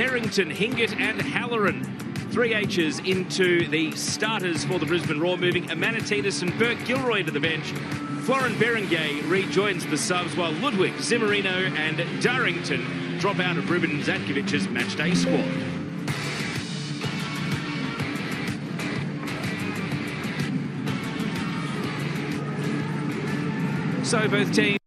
Harrington, Hingett and Halloran. 3 H's into the starters for the Brisbane Roar, moving Amanatitis and Perth Glory to the bench. Florin Berengay rejoins the subs, while Ludwig, Zimmerino and Darrington drop out of Ruben Zatkovic's matchday squad. So both teams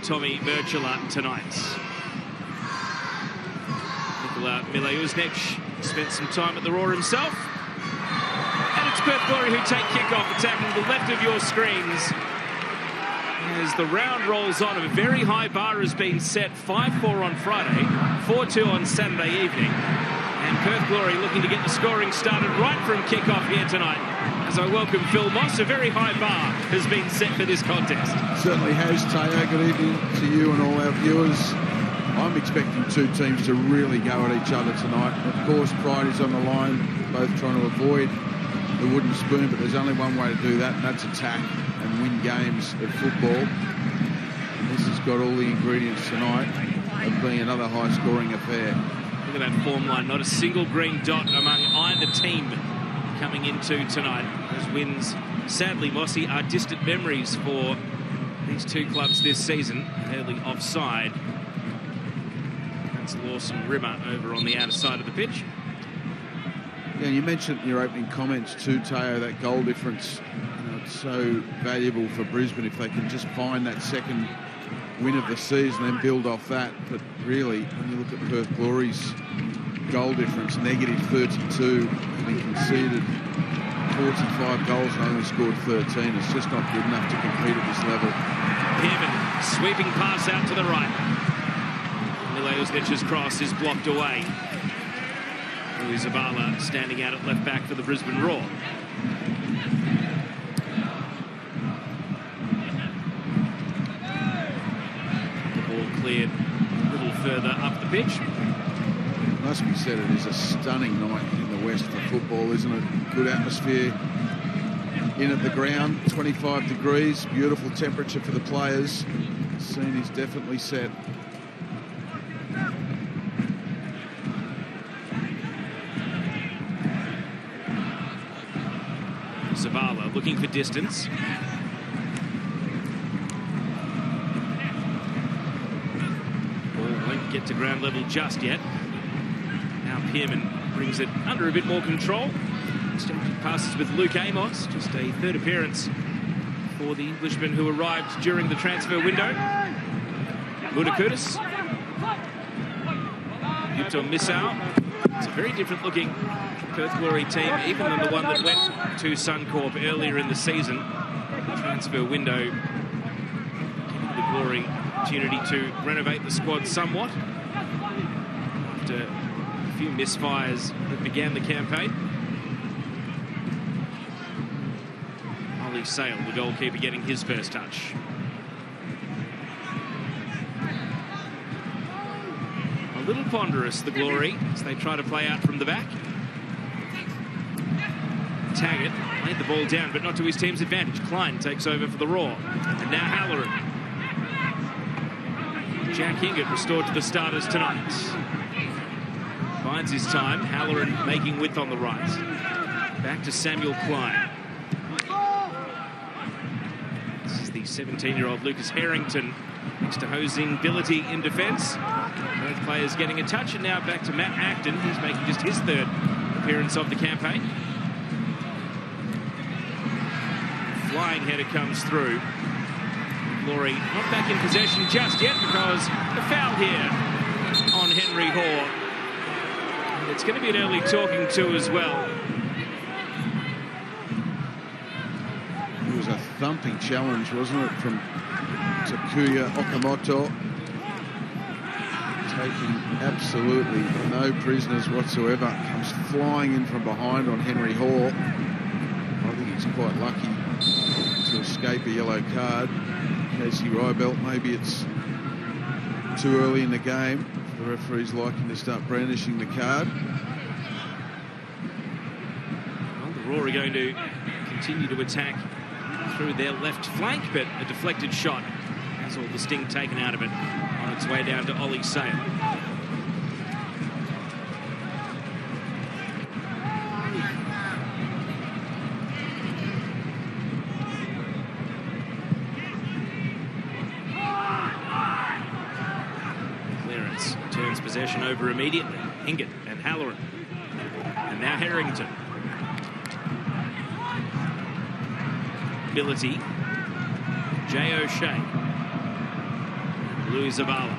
Tommy Merchula tonight. Nikola Mileuznich spent some time at the Roar himself. And it's Perth Glory who take kickoff, attacking the left of your screens. As the round rolls on, a very high bar has been set. 5-4 on Friday, 4-2 on Saturday evening. And Perth Glory looking to get the scoring started right from kickoff here tonight. As I welcome Phil Moss, a very high bar has been set for this contest. Certainly has, Teo. Good evening to you and all our viewers. I'm expecting two teams to really go at each other tonight. Of course, pride is on the line, both trying to avoid the wooden spoon, but there's only one way to do that, and that's attack and win games of football. And this has got all the ingredients tonight of being another high-scoring affair. Look at that form line, not a single green dot among either team coming into tonight. Those wins, sadly, Mossy, are distant memories for these two clubs this season. Early offside. That's Lawson Rimmer over on the outer side of the pitch. Yeah, you mentioned in your opening comments too, Teo, that goal difference. You know, it's so valuable for Brisbane if they can just find that second win of the season and build off that. But really, when you look at Perth Glory's goal difference, -32, having conceded 45 goals and only scored 13. It's just not good enough to compete at this level. Hammond, sweeping pass out to the right. Mileuznic's cross is blocked away. Louis Zabala standing out at left back for the Brisbane Roar. The ball cleared a little further up the pitch. It must be said, it is a stunning night in the West for football, isn't it? Good atmosphere in at the ground, 25 degrees, beautiful temperature for the players. The scene is definitely set. Zavala looking for distance. Ball won't get to ground level just yet. Now Pearman brings it under a bit more control. Exchanging passes with Luke Amos, just a third appearance for the Englishman who arrived during the transfer window. Ludakutis. Yuto Misao. It's a very different looking Perth Glory team, even than the one that went to Suncorp earlier in the season. The transfer window giving the Glory opportunity to renovate the squad somewhat after a few misfires that began the campaign. Ollie Sale, the goalkeeper, getting his first touch. A little ponderous, the Glory, as they try to play out from the back. Taggart laid the ball down, but not to his team's advantage. Klein takes over for the Roar. And now Halloran. Jack Hingett restored to the starters tonight. Finds his time. Halloran making width on the right. Back to Samuel Klein. This is the 17-year-old Lucas Harrington next to Hosing Billity in defence. Both players getting a touch, and now back to Matt Acton. He's making just his third appearance of the campaign. Flying header comes through. Glory not back in possession just yet because the foul here on Henry Hoare. And it's going to be an early talking to as well. It was a thumping challenge, wasn't it, from Takuya Okamoto. Taking absolutely no prisoners whatsoever. Comes flying in from behind on Henry Hoare. I think he's quite lucky to escape a yellow card. Casey Rybelt, maybe it's too early in the game. The referee's liking to start brandishing the card. Well, the Roar are going to continue to attack through their left flank, but a deflected shot has all the sting taken out of it on its way down to Ollie Sale. Clearance turns possession over immediately. Hingett and Halloran. And now Harrington. Billity. Jay O'Shea. Louis Zavala.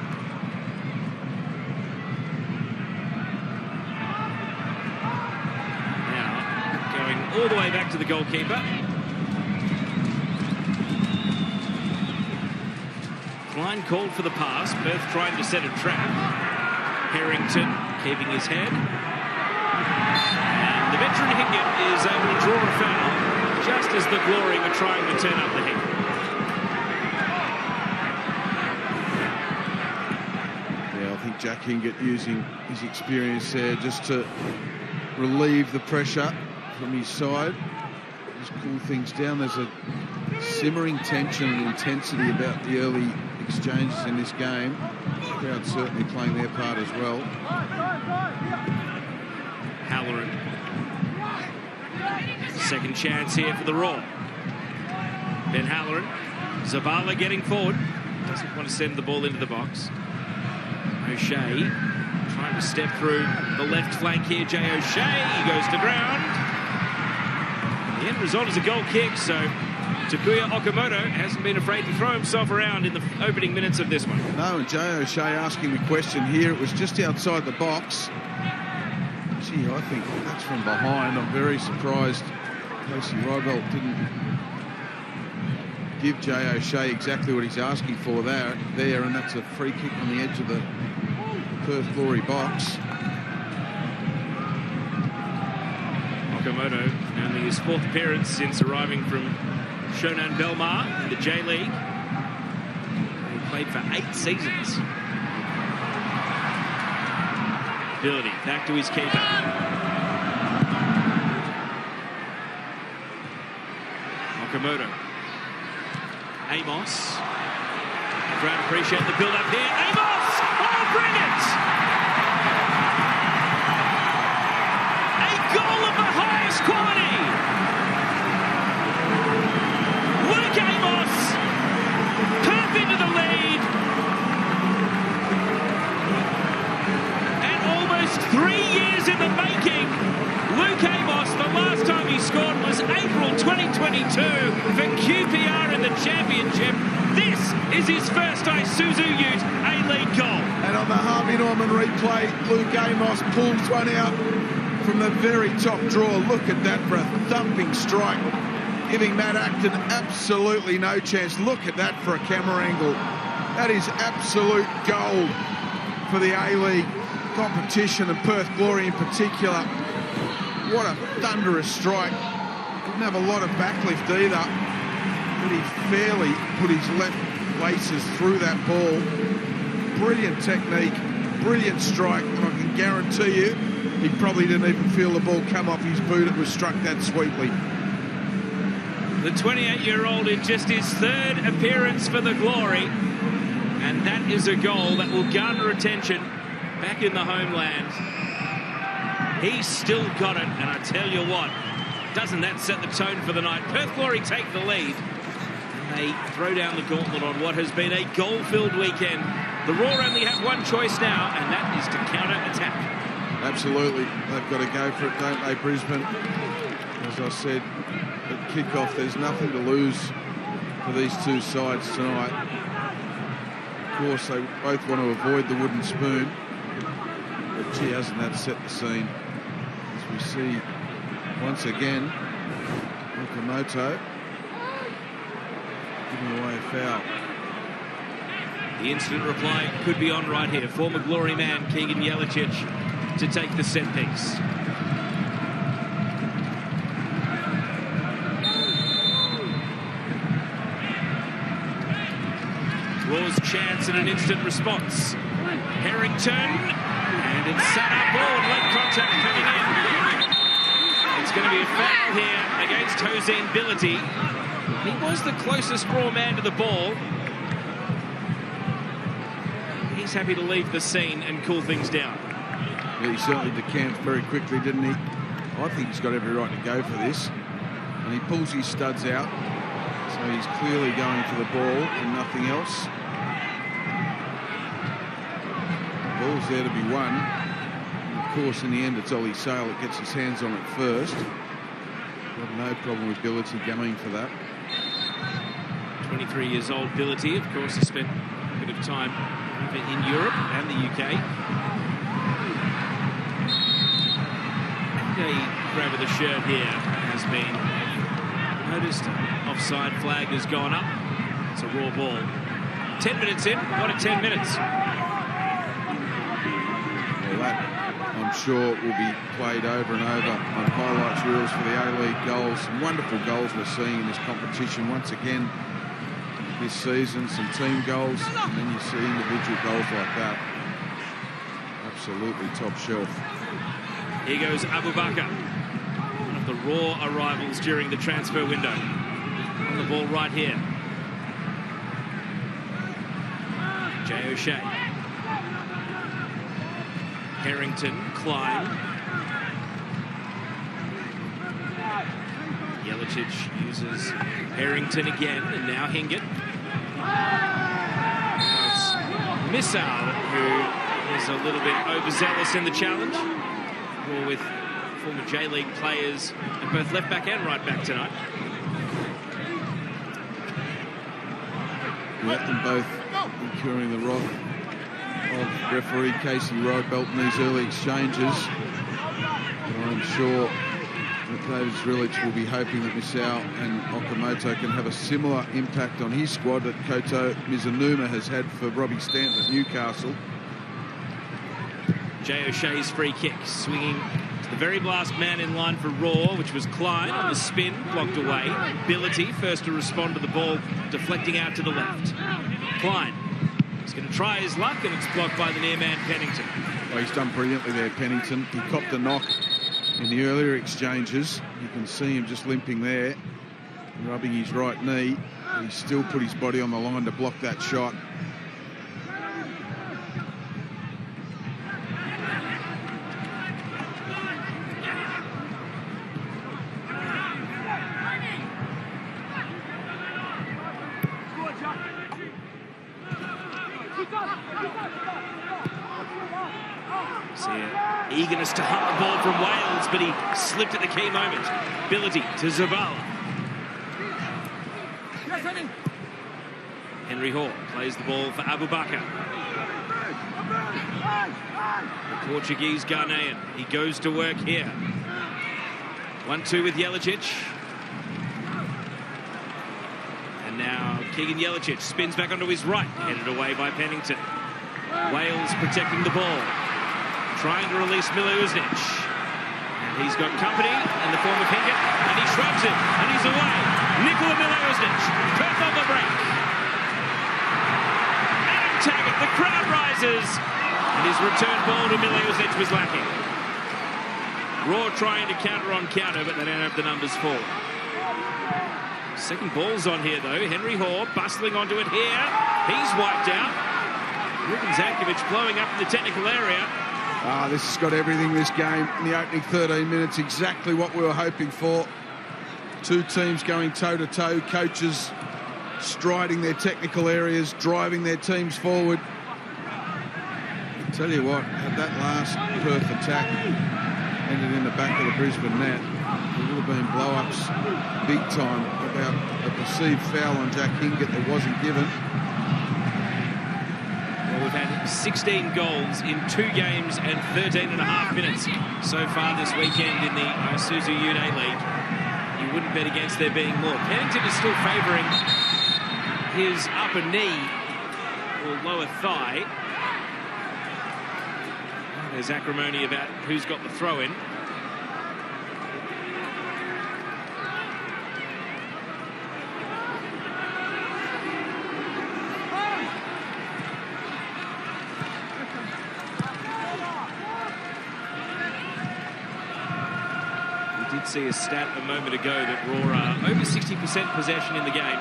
Now going all the way back to the goalkeeper. Klein called for the pass. Perth trying to set a trap. Harrington keeping his head. And the veteran Hingett is able to draw a foul just as the Glory were trying to turn up the heat. Yeah, I think Jack Hingett using his experience there just to relieve the pressure from his side. Just cool things down. There's a simmering tension and intensity about the early exchanges in this game. The crowd certainly playing their part as well. Halloran. Second chance here for the Roar. Ben Halloran. Zavala getting forward. Doesn't want to send the ball into the box. O'Shea trying to step through the left flank here. Jay O'Shea. He goes to ground. The end result is a goal kick, so Takuya Okamoto hasn't been afraid to throw himself around in the opening minutes of this one. No, and Jay O'Shea asking the question here. It was just outside the box. Gee, I think that's from behind. I'm very surprised Casey Rybelt didn't give Jay O'Shea exactly what he's asking for there, and that's a free kick on the edge of the Perth Glory box. Okamoto, only his fourth appearance since arriving from Shonan Belmar in the J-League. He played for 8 seasons. Ability, back to his keeper. Okamoto. Amos. The crowd appreciate the build-up here. Amos! Oh, bring it! A goal of the highest quality! years in the making. Luke Amos, the last time he scored was April 2022 for QPR in the championship. This is his first Isuzu Ute A-League goal. And on the Harvey Norman replay, Luke Amos pulls one out from the very top draw. Look at that for a thumping strike, giving Matt Acton absolutely no chance. Look at that for a camera angle. That is absolute gold for the A-League competition and Perth Glory in particular. What a thunderous strike. Didn't have a lot of backlift either, but he fairly put his left laces through that ball. Brilliant technique, brilliant strike, and I can guarantee you he probably didn't even feel the ball come off his boot. It was struck that sweetly. The 28-year-old in just his third appearance for the Glory, and that is a goal that will garner attention back in the homeland. He's still got it, and I tell you what, doesn't that set the tone for the night? Perth Glory take the lead, and they throw down the gauntlet on what has been a goal-filled weekend. The Roar only have one choice now, and that is to counter-attack. Absolutely. They've got to go for it, don't they, Brisbane? As I said, at kickoff, there's nothing to lose for these two sides tonight. Of course, they both want to avoid the wooden spoon, but gee, hasn't that set the scene? As we see once again, Okamoto giving away a foul. The instant reply could be on right here. Former Glory man Keegan Jelicic to take the set piece. Roar's chance and an instant response. Harrington, and it's set up ball, leg contact coming in. It's going to be a foul here against Jose Bility. He was the closest Roar man to the ball. He's happy to leave the scene and cool things down. Yeah, he certainly decamped very quickly, didn't he? I think he's got every right to go for this. And he pulls his studs out. So he's clearly going for the ball and nothing else. The ball's there to be won. And of course, in the end, it's Ollie Sale that gets his hands on it first. Got no problem with Bility going for that. 23 years old Bility, of course, has spent a bit of time in Europe and the UK. A grab of the shirt here has been noticed. Offside flag has gone up. It's a Roar ball. 10 minutes in. What a 10 minutes. Well, that, I'm sure, will be played over and over on highlights reels for the A-League goals. Some wonderful goals we're seeing in this competition once again this season. Some team goals, and then you see individual goals like that. Absolutely top shelf. Here goes Abu Bakr, one of the Roar arrivals during the transfer window. On the ball right here. Jay O'Shea. Harrington, Klein. Jelicic uses Harrington again, and now Hingett. Missal, who is a little bit overzealous in the challenge. Or with former J-League players at both left back and right back tonight. Let them both incurring the wrath of referee Casey Rybelt in these early exchanges. But I'm sure that David Zrilic will be hoping that Misao and Okamoto can have a similar impact on his squad that Koto Mizunuma has had for Robbie Stanton at Newcastle. Jay O'Shea's free kick, swinging to the very last man in line for Roar, which was Klein on the spin, blocked away. Bility first to respond to the ball, deflecting out to the left. Klein is going to try his luck, and it's blocked by the near man Pennington. Well, he's done brilliantly there, Pennington. He copped a knock in the earlier exchanges. You can see him just limping there, rubbing his right knee. He still put his body on the line to block that shot. See eagerness to hunt the ball from Wales, but he slipped at the key moment. Ability to Zabala. Henry Hall plays the ball for Abu Bakr. The Portuguese Ghanaian. He goes to work here. 1-2 with Jelicic. And now Keegan Jelicic spins back onto his right, headed away by Pennington. Wales protecting the ball. Trying to release Milouznic. And he's got company in the form of Hinkett. And he shrugs it. And he's away. Nikola Milouznic. Perth on the break. Adam Taggart. The crowd rises. And his return ball to Milouznic was lacking. Roar trying to counter on counter, but they don't have the numbers for it. Second ball's on here, though. Henry Hall bustling onto it here. He's wiped out. Ruben Zankovic blowing up in the technical area. This has got everything, this game. In the opening 13 minutes, exactly what we were hoping for. Two teams going toe-to-toe, coaches striding their technical areas, driving their teams forward. I tell you what, had that last Perth attack ended in the back of the Brisbane net, there would have been blow-ups big time about a perceived foul on Jack Hinkett that wasn't given. We've had 16 goals in 2 games and 13.5 minutes so far this weekend in the Isuzu Uday League. You wouldn't bet against there being more. Pennington is still favouring his upper knee or lower thigh. There's acrimony about who's got the throw-in. See a stat a moment ago that Roar are over 60% possession in the game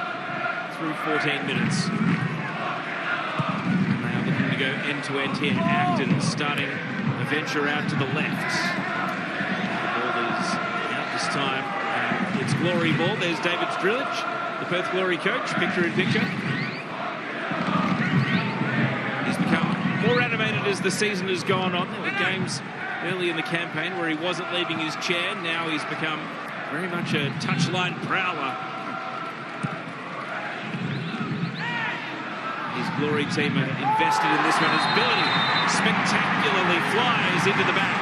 through 14 minutes. And they are looking to go end-to-end here. Acton starting a venture out to the left. The ball is out this time. And it's Glory ball. There's David Strilic, the Perth Glory coach, picture in picture. He's become more animated as the season has gone on. There were games early in the campaign where he wasn't leaving his chair. Now he's become very much a touchline prowler. His Glory team are invested in this one. His ability spectacularly flies into the back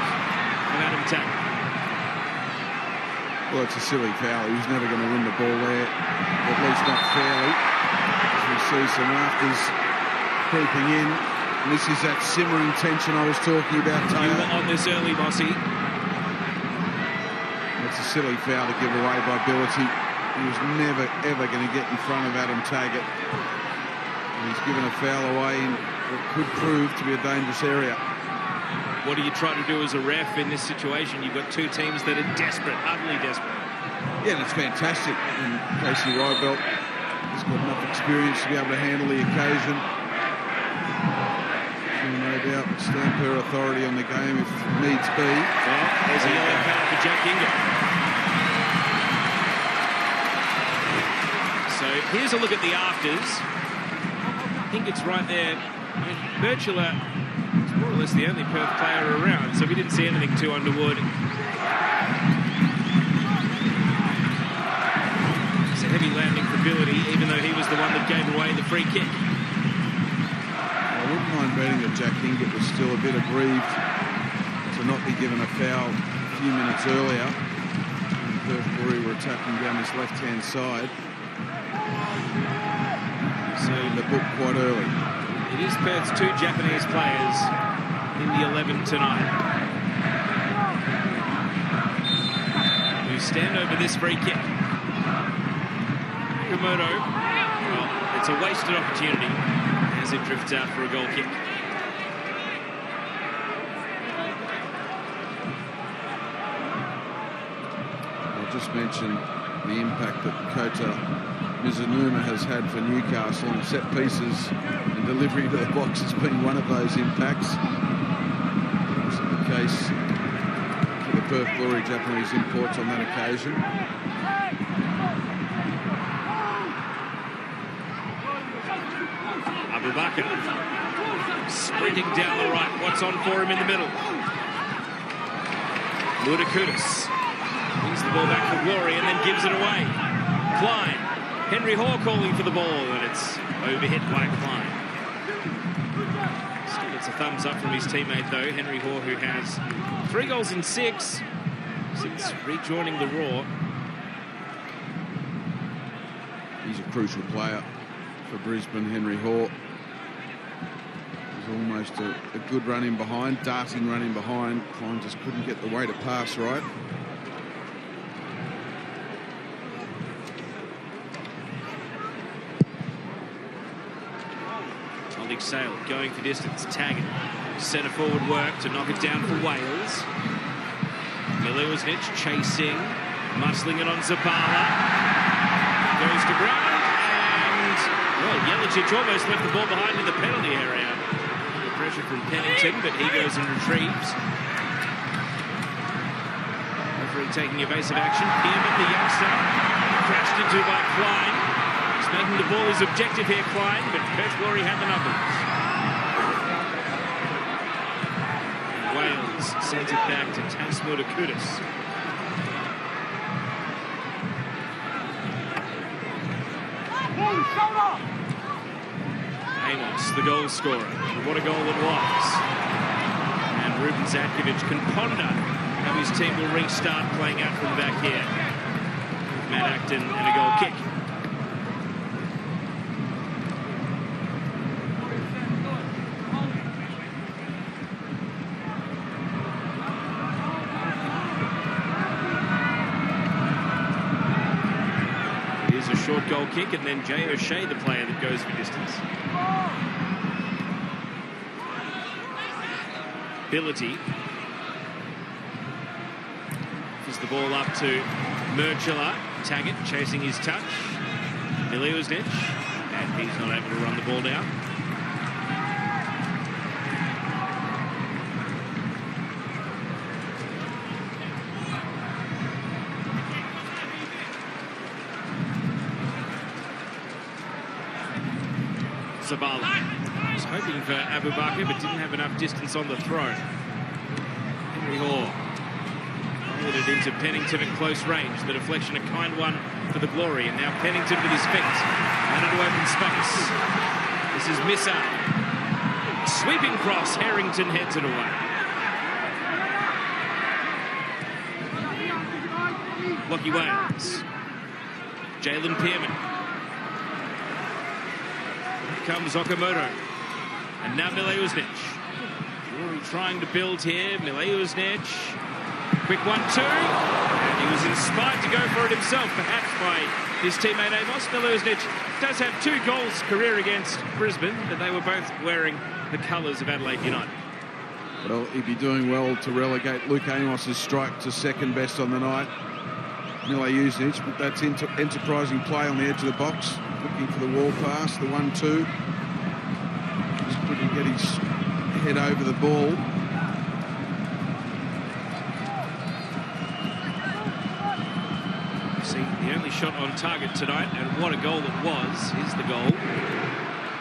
of Adam Taggart. Well, it's a silly foul. He was never going to win the ball there, at least not fairly. As we see some rafters creeping in. And this is that simmering tension I was talking about, Taylor. You were on this early, Mossy. It's a silly foul to give away by Ability. He was never, ever going to get in front of Adam Taggart. And he's given a foul away in what could prove to be a dangerous area. What are you trying to do as a ref in this situation? You've got two teams that are desperate, utterly desperate. Yeah, and it's fantastic. And Casey Rybelt has got enough experience to be able to handle the occasion. No doubt stamp her authority on the game if needs be. Well, there's a yellow card for Jack Hinkett. So here's a look at the afters. Hinkett's right there. Birchula is more or less the only Perth player around, so we didn't see anything too untoward. It's a heavy landing for Ability, even though he was the one that gave away the free kick. I wouldn't mind betting that Jack Hinkett was still a bit aggrieved to not be given a foul a few minutes earlier. And Perth Glory were attacking down this left-hand side. So in the book quite early. It is Perth's 2 Japanese players in the 11 tonight who stand over this free kick. Komodo, well, it's a wasted opportunity as it drifts out for a goal kick. I'll just mention the impact that Kota Mizunuma has had for Newcastle, and set pieces and delivery to the box has been one of those impacts. It wasn't the case for the Perth Glory Japanese imports on that occasion. Abubakar sprinting down the right. What's on for him in the middle? Ludacudis wins the ball back for Glory and then gives it away. Klein. Henry Hoare calling for the ball, and it's overhit by Klein. Still gets a thumbs up from his teammate, though. Henry Hoare, who has 3 goals in 6 since rejoining the Roar. He's a crucial player for Brisbane, Henry Hoare. He's almost a good run in behind, darting run in behind. Klein just couldn't get the way to pass right. Sale going for distance, tagging. Centre forward work to knock it down for Wales. Milewsnich chasing, muscling it on Zabala. Goes to ground, and well, Jelicic almost left the ball behind in the penalty area. The pressure from Pennington, but he goes and retrieves. Referee taking evasive action. Pearman, the youngster, crashed into by Klein. He's making the ball his objective here, Klein, but Perth Glory had the numbers. And Wales sends it back to Ludacudis. Amos, the goal scorer. What a goal it was. And Ruben Zatkovic can ponder how his team will restart playing out from back here. Matt Acton and a goal kick. Here's a short goal kick, and then Jay O'Shea, the player that goes for distance. Ability. Gives the ball up to Merchela. Taggart chasing his touch. Milewsnich. And he's not able to run the ball down. Zabala. Was hoping for Abubakar, but didn't have enough distance on the throw. Henry Hoare put it into Pennington at close range. The deflection, a kind one for the Glory, and now Pennington with his feet and into open space. This is Missa. Sweeping cross, Harrington heads it away. Lockie Wales. Jalen Pearman. Here comes Okamoto. And now Milewsnich. Glory trying to build here. Milewsnich. Quick 1-2. And he was inspired to go for it himself, perhaps by his teammate Amos. Milewsnich does have 2 goals career against Brisbane, but they were both wearing the colours of Adelaide United. Well, he'd be doing well to relegate Luke Amos's strike to second best on the night. Milewsnich, but that's enterprising play on the edge of the box. Looking for the wall pass, the 1-2. Just couldn't get his head over the ball. See, the only shot on target tonight, and what a goal it was. Here's the goal.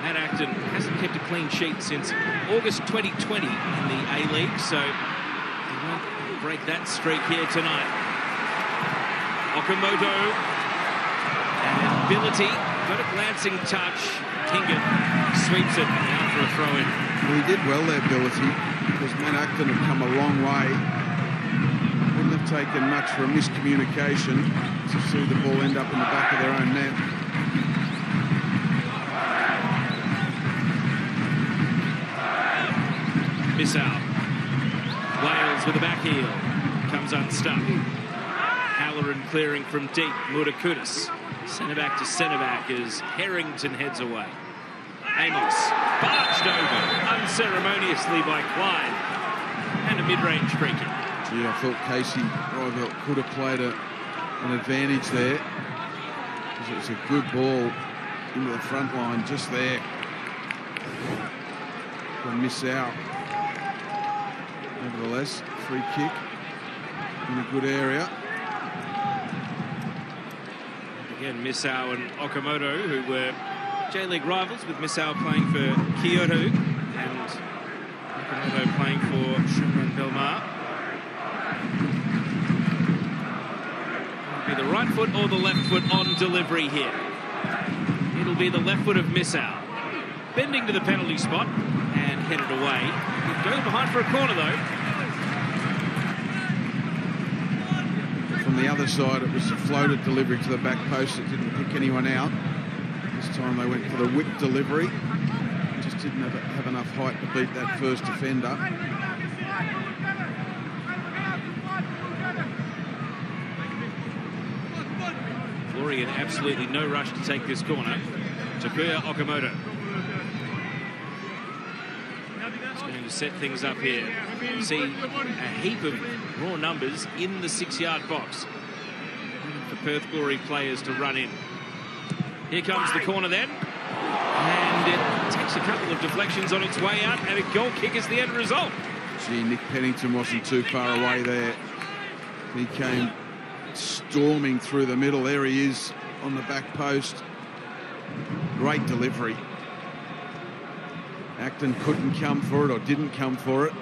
Matt Acton hasn't kept a clean sheet since August 2020 in the A-League, so he won't break that streak here tonight. Okamoto and Ability got a glancing touch. Kingan sweeps it now for a throw-in. Well, he did well there, Ability, because Matt Acton had come a long way. Wouldn't have taken much for a miscommunication to see the ball end up in the back of their own net. Miss out. Wales with the back heel. Comes unstuck. Halloran clearing from deep. Ludacudis. Centre back to centre back as Harrington heads away. Amos barged over unceremoniously by Klein. And a mid-range free kick. Gee, I thought Casey Roosevelt could have played an advantage there. Because it was a good ball into the front line just there. Can miss out. Nevertheless, free kick in a good area. Again, Missau and Okamoto, who were J-League rivals, with Misao playing for Kyoto and Okamoto playing for Shuman Belmar. It'll be the right foot or the left foot on delivery here. It'll be the left foot of Misao. Bending to the penalty spot and headed away. Going behind for a corner, though. From the other side, it was a floated delivery to the back post. It didn't pick anyone out. This time they went for the whip delivery. Just didn't have enough height to beat that first defender. Glory in absolutely no rush to take this corner. Takuya Okamoto is going to set things up here. You see a heap of raw numbers in the 6-yard box for Perth Glory players to run in. Here comes the corner then, and it takes a couple of deflections on its way out, and a goal kick is the end result. Gee, Nick Pennington wasn't too far away there. He came storming through the middle. There he is on the back post. Great delivery. Acton couldn't come for it, or didn't come for it.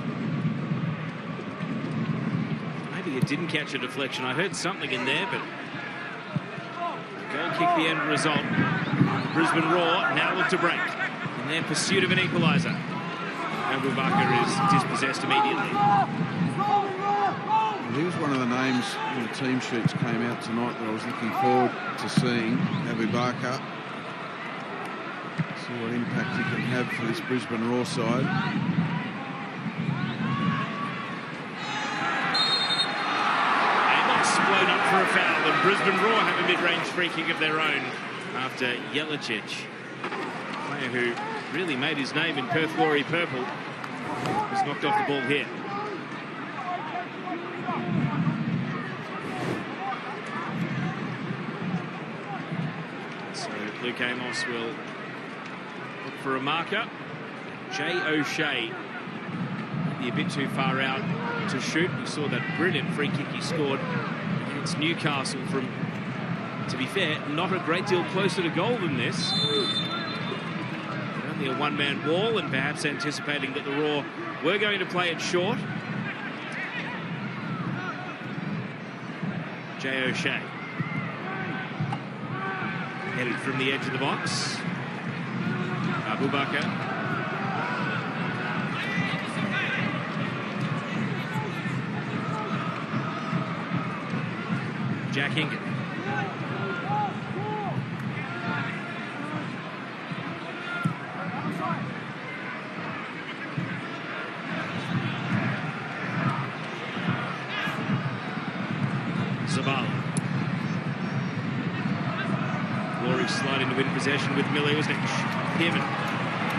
Maybe it didn't catch a deflection. I heard something in there, but goal kick the end result. Brisbane Roar now look to break in their pursuit of an equalizer. Abubakar is dispossessed immediately. He was one of the names when the team sheets came out tonight that I was looking forward to seeing. Abubakar. See what impact he can have for this Brisbane Roar side. Blown up for a foul, and Brisbane Roar have a mid-range free kick of their own after Jelicic, a player who really made his name in Perth Glory purple, was knocked off the ball here. So Luke Amos will look for a marker. Jay O'Shea be a bit too far out to shoot. We saw that brilliant free kick he scored against Newcastle from, to be fair, not a great deal closer to goal than this. Only a one-man wall, and perhaps anticipating that the Roar were going to play it short. Jay O'Shea. Headed from the edge of the box. Abubakar. Jack Hingan. Zavala. Glory sliding to win possession with Miliusnic. Pierman.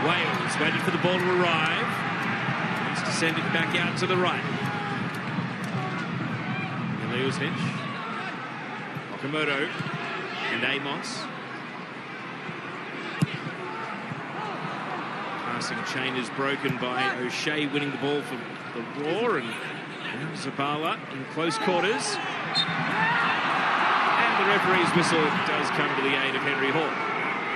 Wales waited for the ball to arrive. Wants to send it back out to the right. Miliusnic. Okamoto and Amos. Passing chain is broken by O'Shea winning the ball for the Roar, and Zabala in close quarters. And the referee's whistle does come to the aid of Henry Hall.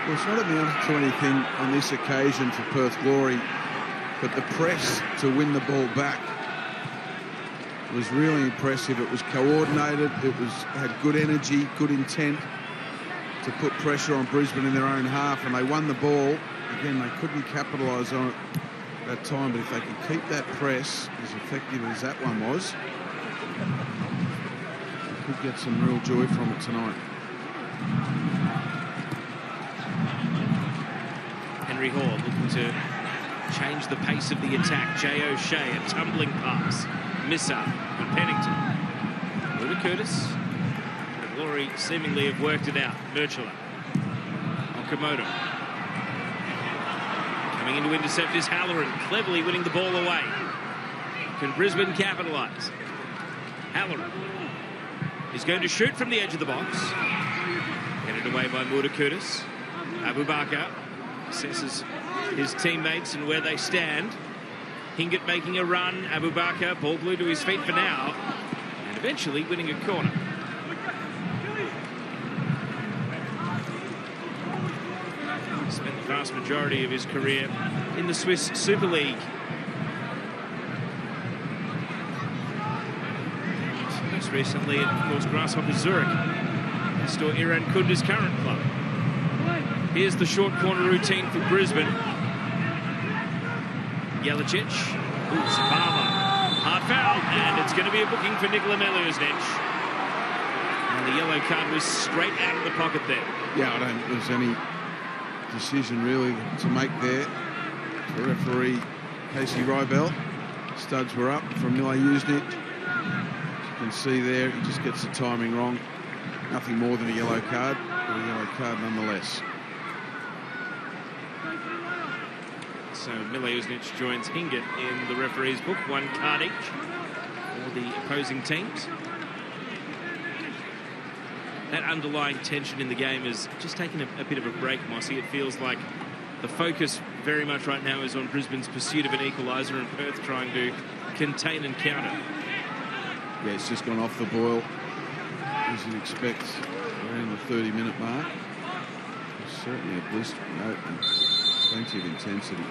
Well, it's not amounted to anything on this occasion for Perth Glory, but the press to win the ball back was really impressive. It was coordinated, had good energy, good intent to put pressure on Brisbane in their own half, and they won the ball. Again, they couldn't capitalise on it that time, but if they could keep that press as effective as that one was, they could get some real joy from it tonight. Henry Hall looking to change the pace of the attack. Jay O'Shea, a tumbling pass. Misser and Pennington. Luda Curtis. The Glory seemingly have worked it out. Murchula. Okamoto. Coming in to intercept is Halloran, cleverly winning the ball away. Can Brisbane capitalise? Halloran is going to shoot from the edge of the box. Headed away by Luda Curtis. Abubakar assesses his teammates and where they stand. Hingat making a run. Abubakar, ball glued to his feet for now, and eventually winning a corner. vast majority of his career in the Swiss Super League. And most recently, of course, Grasshopper Zurich. Next door, Iran Kunda's current club. Here's the short corner routine for Brisbane. Jelicic. Ooh, Zabala. Hard foul, and it's going to be a booking for Nikola Meluznic. And the yellow card was straight out of the pocket there. Yeah, I don't think there's any decision really to make there. The referee, Casey Rybel. Studs were up from Meluznic. As you can see there, he just gets the timing wrong. Nothing more than a yellow card, but a yellow card nonetheless. So Meluznic joins Hingert in the referee's book, 1 card each for the opposing teams. That underlying tension in the game has just taken a bit of a break, Mossy. It feels like the focus very much right now is on Brisbane's pursuit of an equaliser and Perth trying to contain and counter. Yeah, it's just gone off the boil, as you'd expect, around the 30-minute mark. There's certainly a blistering note and plenty of intensity.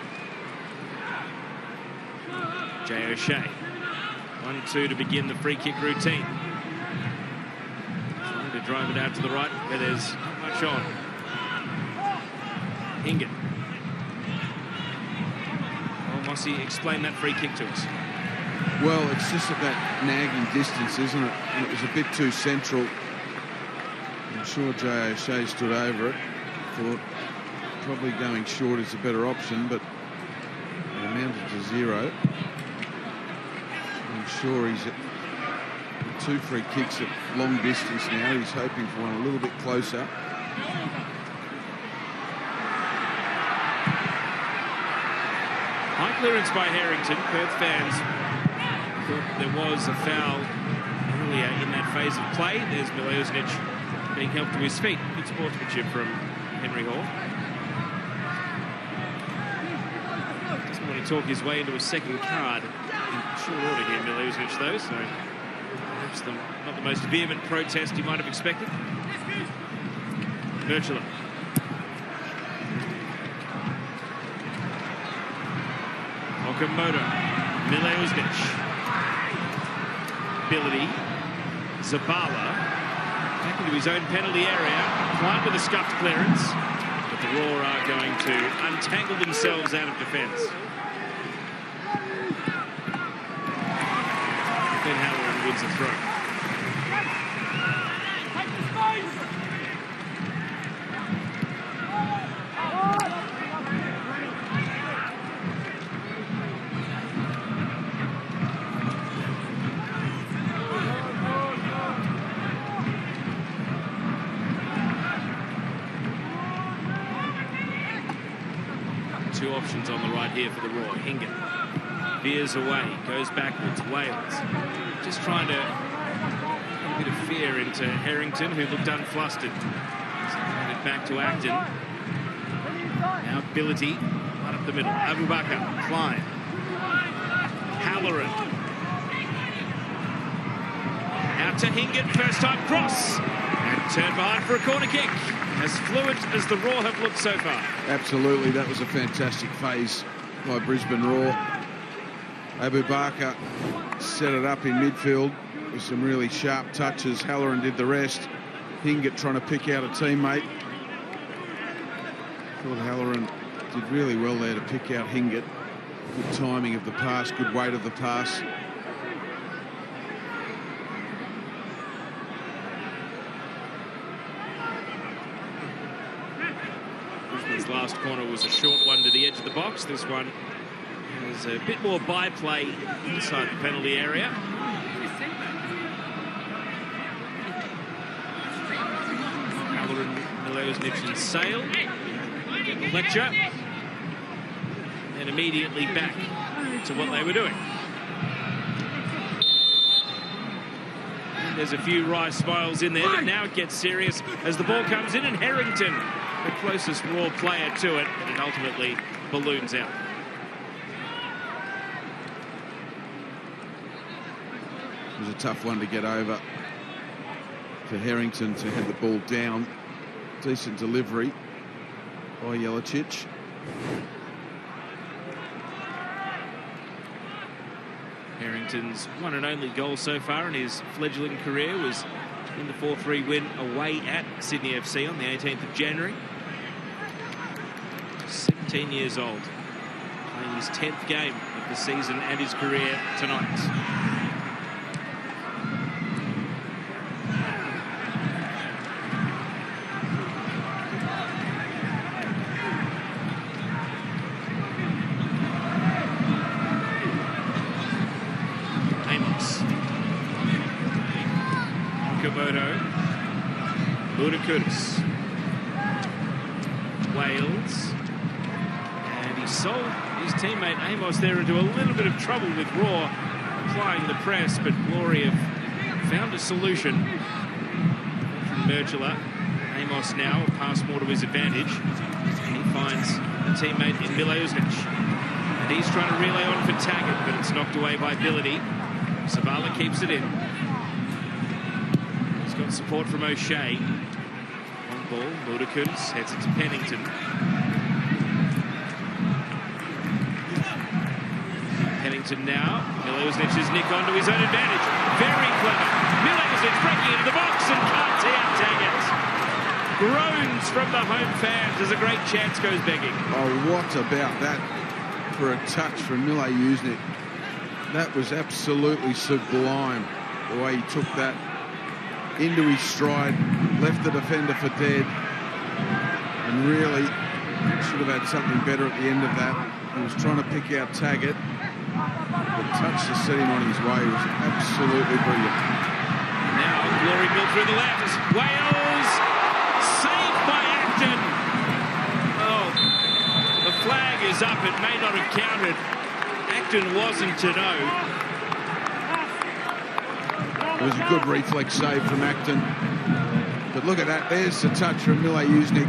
Jay O'Shea, 1-2 to begin the free kick routine. Trying to drive it out to the right where there's not much on. Hingert. Well, Mossy, explain that free kick to us. Well, it's just at that nagging distance, isn't it? And it was a bit too central. I'm sure Jay O'Shea stood over it. Thought probably going short is a better option, but it amounted to 0. I'm sure he's at 2 free kicks at long distance now. He's hoping for one a little bit closer. High clearance by Harrington. Perth fans thought there was a foul earlier in that phase of play. There's Meluznic being helped to his feet. Good sportsmanship from Henry Hall. Doesn't want to talk his way into a second card in short order here, Meluznic, though, so perhaps not the most vehement protest you might have expected. Virtually. Okamoto, Meluznic, Ability, Zabala, back into his own penalty area, Klein with a scuffed clearance, but the Roar are going to untangle themselves out of defence. Ben Halloran wins the throw. Two options on the right here for the Roar. Hingert veers away, goes backwards. Wales just trying to put a bit of fear into Harrington, who looked unflustered. Sending it back to Acton. Now Ability, right up the middle. Abubakar, Klein, Halloran. Out to Hingert, first time cross. And turned behind for a corner kick. As fluid as the Roar have looked so far. Absolutely, that was a fantastic phase by Brisbane Roar. Abubakar set it up in midfield with some really sharp touches. Halloran did the rest. Hingert trying to pick out a teammate. Thought Halloran did really well there to pick out Hingert. Good timing of the pass, good weight of the pass. His last corner was a short one to the edge of the box. This one has a bit more byplay inside the penalty area. Halloran, Meluznic and Sale. Fletcher. And immediately back to what they were doing. And there's a few wry smiles in there, but now it gets serious as the ball comes in and Harrington, the closest Raw player to it, and it ultimately balloons out. It was a tough one to get over for Harrington to have the ball down. Decent delivery. by Jelicic. Harrington's one and only goal so far in his fledgling career was in the 4-3 win away at Sydney FC on the 18th of January. 17 years old, playing his 10th game of the season and his career tonight. Wales, and he sold his teammate Amos there into a little bit of trouble with Roar applying the press, but Glory have found a solution. From Merchula, Amos now a pass more to his advantage. He finds a teammate in Milojevic, and he's trying to relay on for Taggart, but it's knocked away by Bility. Sulla keeps it in. He's got support from O'Shea. Ball, Ludicrous heads it to Pennington. Pennington now. Milojevic's nick onto his own advantage. Very clever. Milojevic breaking into the box and can't tee out Taggart. Groans from the home fans as a great chance goes begging. Oh, what about that for a touch from Milojevic? That was absolutely sublime, the way he took that into his stride, left the defender for dead, and really should have had something better at the end of that. He was trying to pick out Taggart. The touch to set him on his way was absolutely brilliant. Now Glory built through the left. Wales saved by Acton. Oh, the flag is up. It may not have counted. Acton wasn't to know. It was a good reflex save from Acton. But look at that. There's the touch from Milojevic.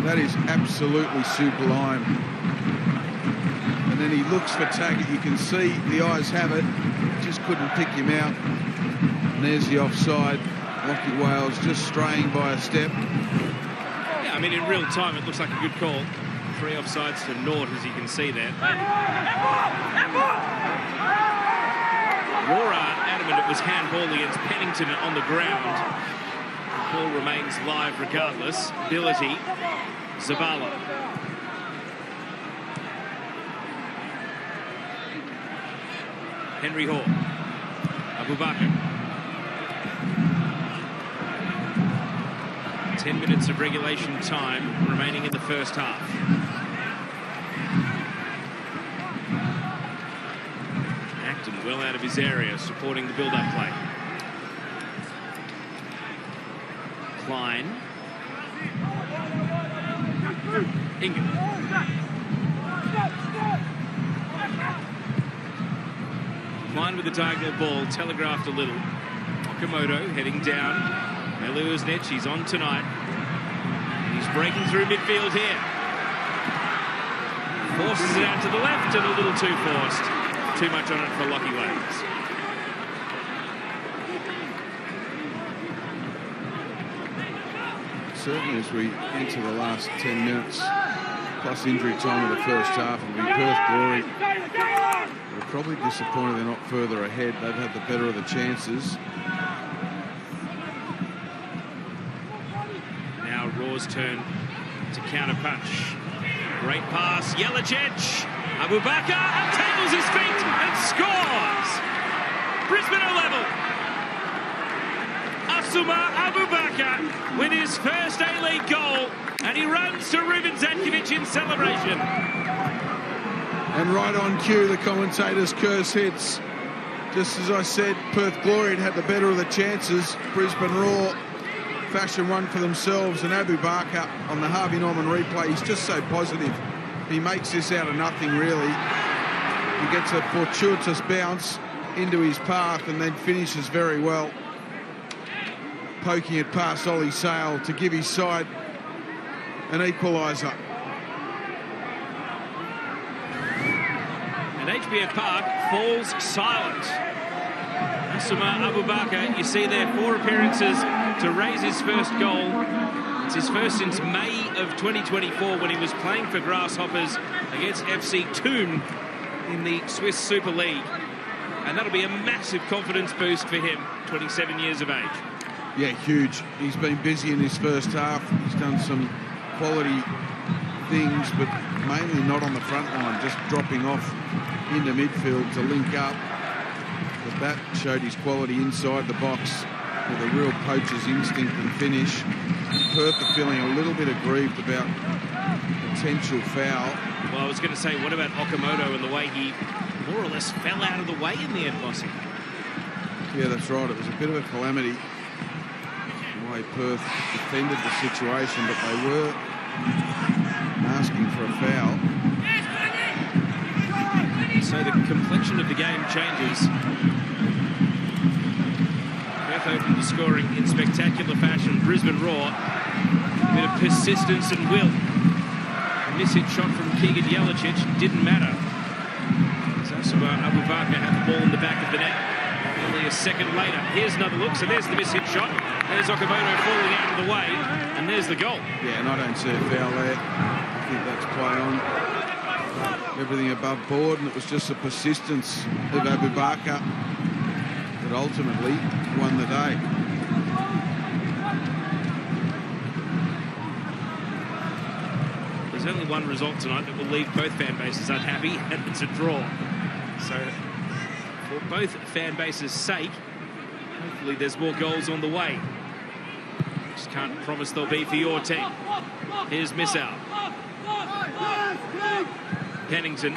That is absolutely sublime. And then he looks for Taggart. You can see the eyes have it. Just couldn't pick him out. And there's the offside. Lockie Wales just straying by a step. Yeah, I mean, in real time, it looks like a good call. 3 offsides to naught, as you can see there. Roar adamant it was handball against Pennington on the ground. The ball remains live regardless. Bility, Zabala. Henry Hall. Abubakar. 10 minutes of regulation time remaining in the first half. Well out of his area, supporting the build-up play. Klein. Ingham. Klein with the diagonal ball, telegraphed a little. Okamoto heading down. Milojevich, he's on tonight. He's breaking through midfield here. Forces it out to the left and a little too forced. Too much on it for Lockie Wales. Certainly as we enter the last 10 minutes, plus injury time of the first half, it'll be Perth Glory. We're probably disappointed they're not further ahead. They've had the better of the chances. Now Roar's turn to counter-punch. Great pass, Jelicic. Abubakar untangles his feet and scores! Brisbane are level. Asuma Abubakar with his first A-League goal, and he runs to Ruben Zatkovic in celebration. And right on cue, the commentator's curse hits. Just as I said, Perth Glory had the better of the chances. Brisbane Roar fashioned one for themselves, and Abubakar on the Harvey Norman replay, he's just so positive. He makes this out of nothing, really. He gets a fortuitous bounce into his path and then finishes very well, poking it past Ollie Sale to give his side an equaliser. And HBF Park falls silent. Asuma Abubakar, you see there, 4 appearances to raise his first goal. It's his first since May of 2024 when he was playing for Grasshoppers against FC Thun in the Swiss Super League. And that'll be a massive confidence boost for him, 27 years of age. Yeah, huge. He's been busy in his first half. He's done some quality things, but mainly not on the front line, just dropping off into midfield to link up. But that showed his quality inside the box with a real poacher's instinct and finish. Perth are feeling a little bit aggrieved about potential foul. Well, I was going to say, what about Okamoto and the way he more or less fell out of the way in the end, Bossy? Yeah, that's right. It was a bit of a calamity the way Perth defended the situation, but they were asking for a foul. So the complexion of the game changes. Perth opened the scoring in spectacular fashion. Brisbane Roar, a bit of persistence and will. A miss-hit shot from Keegan Jelicic didn't matter. Abubakar had the ball in the back of the net. Only a second later. Here's another look. So there's the miss-hit shot. There's Okamoto falling out of the way. And there's the goal. Yeah, and I don't see a foul there. I think that's play on. Everything above board, and it was just the persistence of Abubakar that ultimately won the day. There's only one result tonight that will leave both fan bases unhappy, and it's a draw. So, for both fan bases' sake, hopefully there's more goals on the way. Just can't promise there'll be for your team. Here's Missau. Pennington.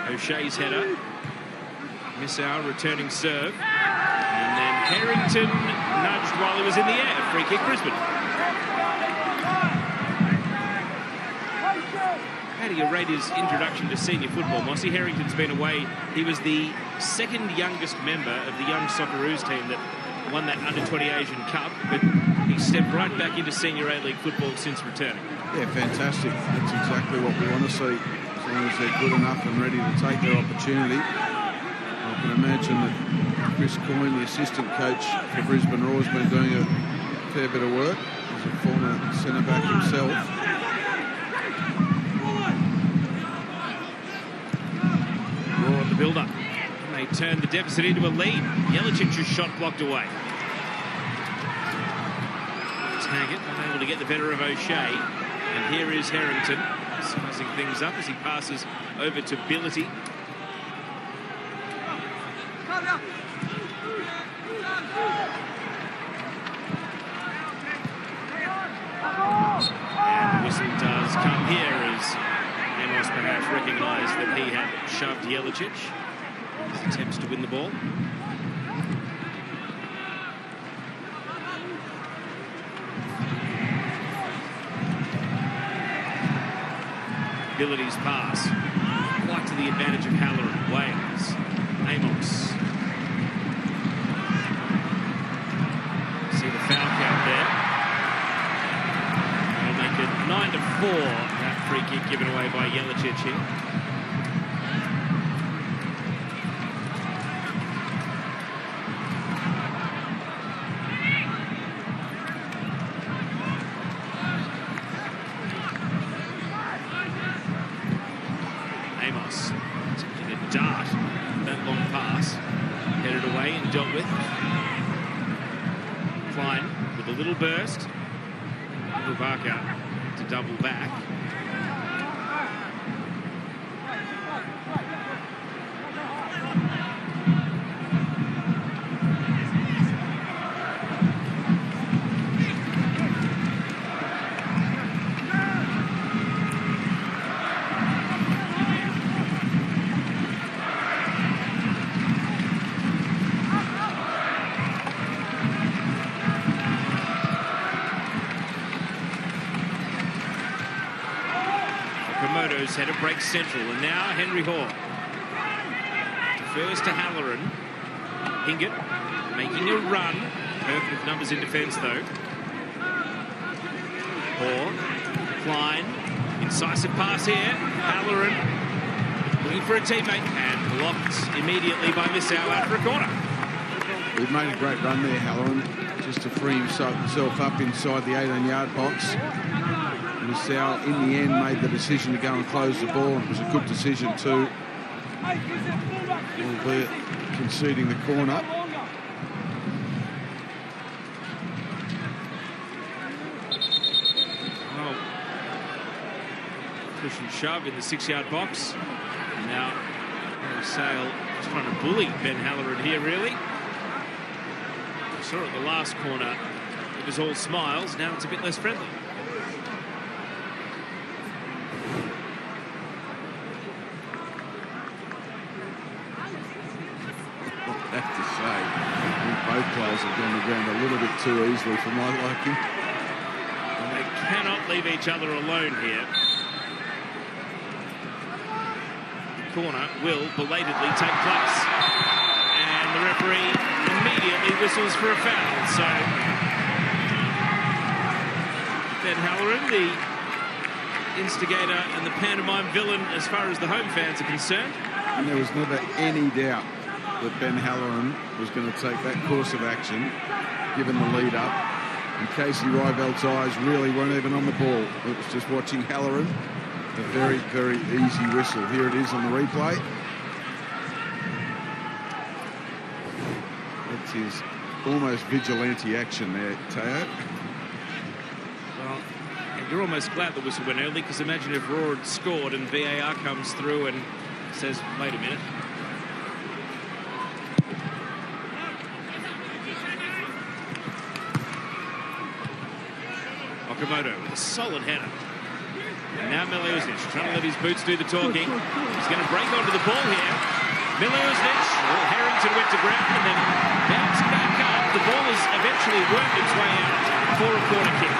O'Shea's header. Missau returning serve. And then Harrington nudged while he was in the air. Free kick, Brisbane. How do you rate his introduction to senior football, Mossy? Harrington's been away. He was the second youngest member of the young Socceroos team that won that Under-20 Asian Cup, but he stepped right back into senior A-League football since returning. Yeah, fantastic. That's exactly what we want to see. As long as they're good enough and ready to take their opportunity. I can imagine that Chris Coyne, the assistant coach for Brisbane Roar, has been doing a fair bit of work as a former centre-back himself. Roar on the build-up. And they turn the deficit into a lead. Jelicic's shot blocked away. Taggart unable to get the better of O'Shea. And here is Harrington, sizing things up as he passes over to Billity. And the whistle does come here as Amos perhaps recognised that he had shoved Jelicic. His attempts to win the ball. Ability's pass, quite to the advantage of Halloran. Wales, Amos. See the foul count there. They'll make it 9-4. That free kick given away by Jelicic here. Burst. Abubakar to double back. Header breaks central, and now Henry Hall. First to Halloran. Hingett making a run. Perth with numbers in defence though. Hall, Klein, incisive pass here. Halloran looking for a teammate and blocked immediately by Missau out for a corner. He made a great run there, Halloran, just to free himself up inside the 18-yard box. And Nassau, in the end, made the decision to go and close the ball. It was a good decision too, albeit conceding the corner. Well, push and shove in the 6-yard box. And now Sale is trying to bully Ben Halloran here, really. I saw at the last corner it was all smiles. Now it's a bit less friendly. I have to say, I think both players have gone to the ground a little bit too easily for my liking. And they cannot leave each other alone here. The corner will belatedly take place. And the referee immediately whistles for a foul. So Ben Halloran, the instigator and the pantomime villain as far as the home fans are concerned. And there was never any doubt that Ben Halloran was going to take that course of action, given the lead up. And Casey Ryvelt's eyes really weren't even on the ball. It was just watching Halloran. A very, very easy whistle. Here it is on the replay. That's his almost vigilante action there, Teo. Well, and you're almost glad the whistle went early, because imagine if Roar had scored and VAR comes through and says, wait a minute. Okamoto with a solid header. And now Milojevic trying to let his boots do the talking. He's going to break onto the ball here. Milojevic, Harrington went to ground and then bounced back up. The ball has eventually worked its way out for a corner kick.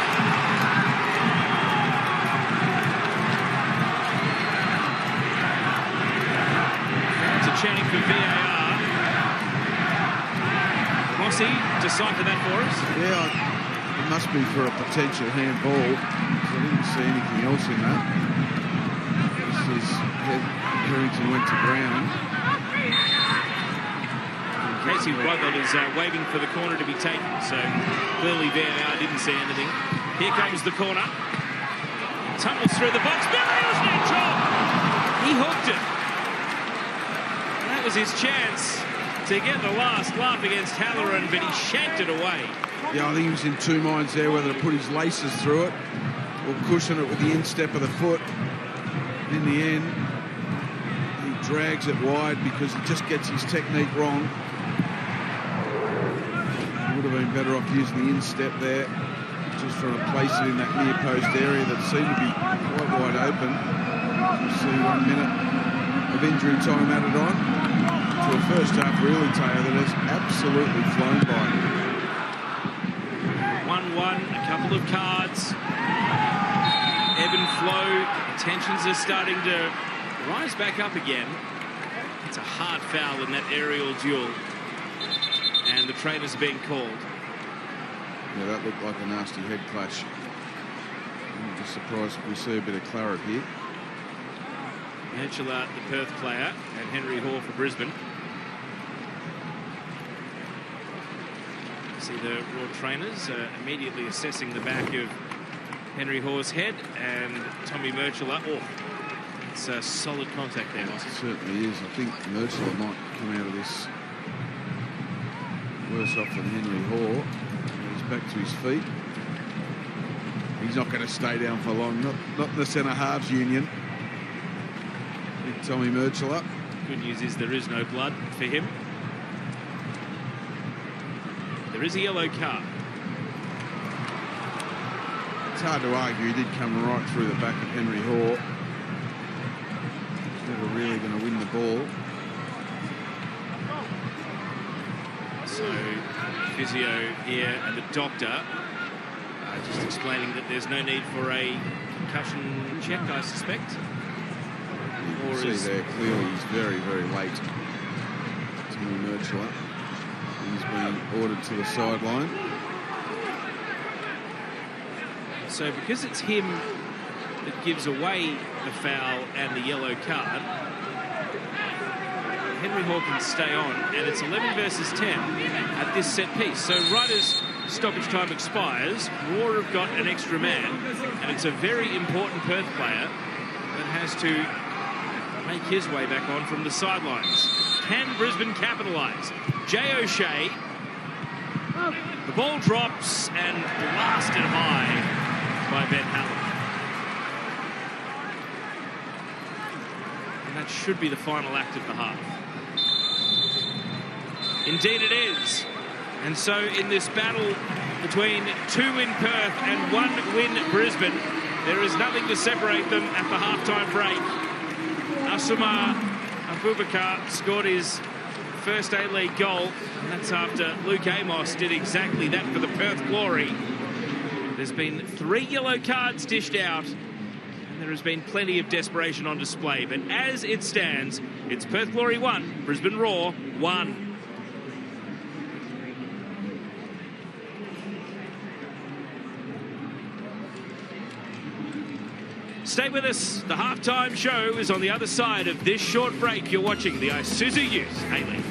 Fans are chanting for VAR. Mossy, decipher that for us. Yeah, it must be for a potential handball. I didn't see anything else in that. This is Harrington went to ground. Casey Ryvelt is waving for the corner to be taken, so clearly VAR didn't see anything. Here comes the corner. Tumbles through the box. He hooked it. That was his chance to get the last laugh against Halloran, but he shanked it away. Yeah, I think he was in two minds there, whether to put his laces through it or cushion it with the instep of the foot. In the end, he drags it wide because he just gets his technique wrong. Would have been better off using the instep there, just trying to place it in that near post area that seemed to be quite wide open. We'll see 1 minute of injury time added on to a first half really, Taylor, that has absolutely flown by. 1-1, a couple of cards. Ebb and flow. Tensions are starting to rise back up again. It's a hard foul in that aerial duel. And the trainers are being called. Yeah, that looked like a nasty head clash. I'm just surprised if we see a bit of claret here. Merchela, the Perth player, and Henry Hall for Brisbane. See the Roar trainers immediately assessing the back of Henry Hall's head, and Tommy Merchela. Oh, it's a solid contact there, Moss. It certainly is. I think Merchela might come out of this worse off than Henry Hall. He's back to his feet. He's not going to stay down for long. Not in the centre halves union. Big Tommy Merchela. Good news is there is no blood for him. There is a yellow card. It's hard to argue. He did come right through the back of Henry Hall. He's never really going to win the ball. So, physio here and the doctor just explaining that there's no need for a concussion check, I suspect. You can see there clearly he's very, very late. Tommy Merchela. He's being ordered to the sideline. So because it's him that gives away the foul and the yellow card, Henry Hawkins stay on, and it's 11 versus 10 at this set piece. So right as stoppage time expires, Roar have got an extra man, and it's a very important Perth player that has to make his way back on from the sidelines. Can Brisbane capitalise? Jay O'Shea. The ball drops and blasted high by Ben Hallam. And that should be the final act of the half. Indeed it is. And so in this battle between 2 in Perth and 1 win Brisbane, there is nothing to separate them at the halftime break. Asuma Abubakar scored his first A-League goal, and that's after Luke Amos did exactly that for the Perth Glory. There's been 3 yellow cards dished out, and there has been plenty of desperation on display. But as it stands, it's Perth Glory 1, Brisbane Roar 1. Stay with us. The halftime show is on the other side of this short break. You're watching the Isuzu Youth A-League.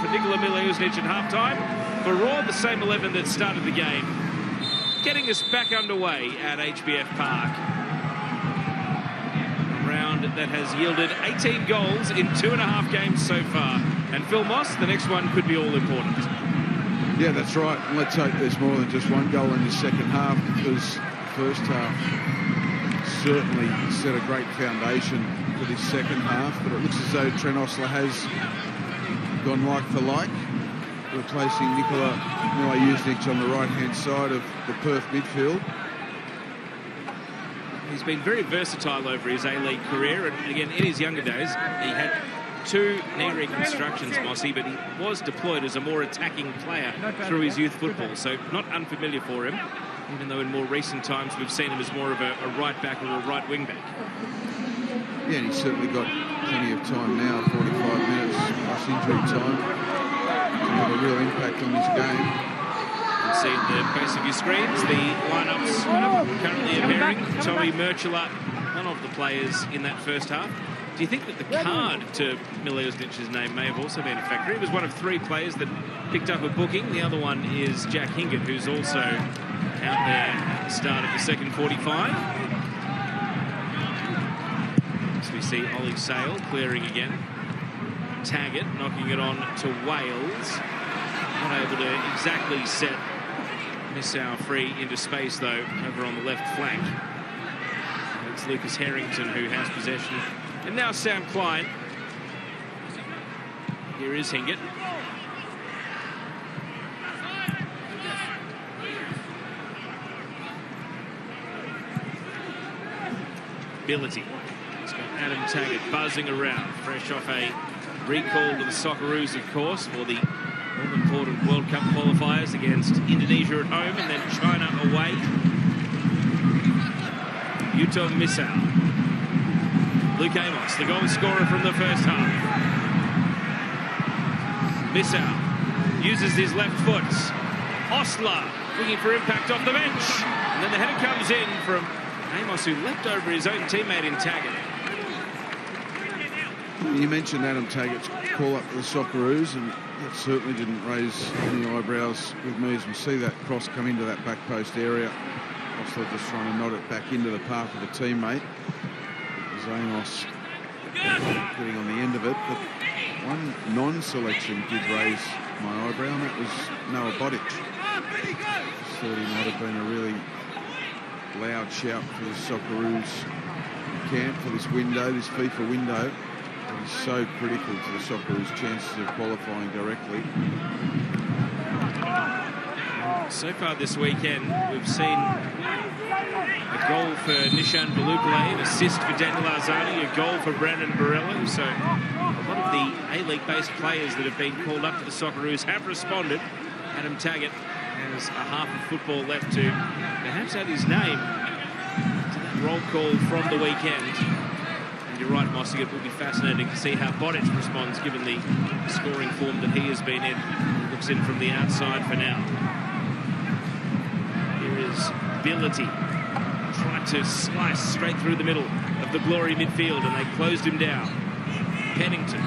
for Nikola Mileusnic at halftime. For Roar, the same 11 that started the game. Getting us back underway at HBF Park. A round that has yielded 18 goals in 2.5 games so far. And Phil Moss, the next one could be all important. Yeah, that's right. And let's hope there's more than just one goal in the second half, because the first half certainly set a great foundation for this second half. But it looks as though Trent Osler has gone like for like, replacing Nikola Mileusnic on the right-hand side of the Perth midfield. He's been very versatile over his A-League career, and again, in his younger days, he had 2 knee reconstructions, Mossy, but he was deployed as a more attacking player through his youth football, so not unfamiliar for him, even though in more recent times we've seen him as more of a right back or a right wing back. Yeah, and he's certainly got plenty of time now, 45 minutes plus injury time, to have a real impact on his game. You can see at the base of your screens the lineups currently appearing. Tommy Merchula, one of the players in that first half. Do you think that the card to Mileusnic's name may have also been a factor? He was one of 3 players that picked up a booking. The other one is Jack Hingett, who's also out there at the start of the second 45. So we see Ollie Sale clearing again. Taggart knocking it on to Wales. Not able to exactly set Missau free into space, though, over on the left flank. It's Lucas Harrington who has possession. And now Sam Klein. Here is Hingett. Ability. It's got Adam Taggart buzzing around, fresh off a recall to the Socceroos, of course, for the all-important World Cup qualifiers against Indonesia at home and then China away. Yuto Missau. Luke Amos, the goal scorer from the first half. Missau uses his left foot. Osler looking for impact off the bench. And then the header comes in from Amos, who leapt over his own teammate in Taggart. You mentioned Adam Taggart's call up to the Socceroos, and that certainly didn't raise any eyebrows with me as we see that cross come into that back post area. Osler just trying to nod it back into the path of a teammate. Amos getting on the end of it, but one non-selection did raise my eyebrow, and that was Noah Bodic. Thought he might have been a really loud shout for the Socceroos camp for this window, this FIFA window. It is so critical to the Socceroos' chances of qualifying directly. So far this weekend, we've seen a goal for Nishan Balukale, an assist for Daniel Arzani, a goal for Brandon Barello. So a lot of the A-League based players that have been called up to the Socceroos have responded. Adam Taggart has a half of football left to perhaps add his name to that roll call from the weekend. And you're right, Mossy, it will be fascinating to see how Bodic responds given the scoring form that he has been in. Looks in from the outside for now. Ability tried to slice straight through the middle of the Glory midfield, and they closed him down. Pennington.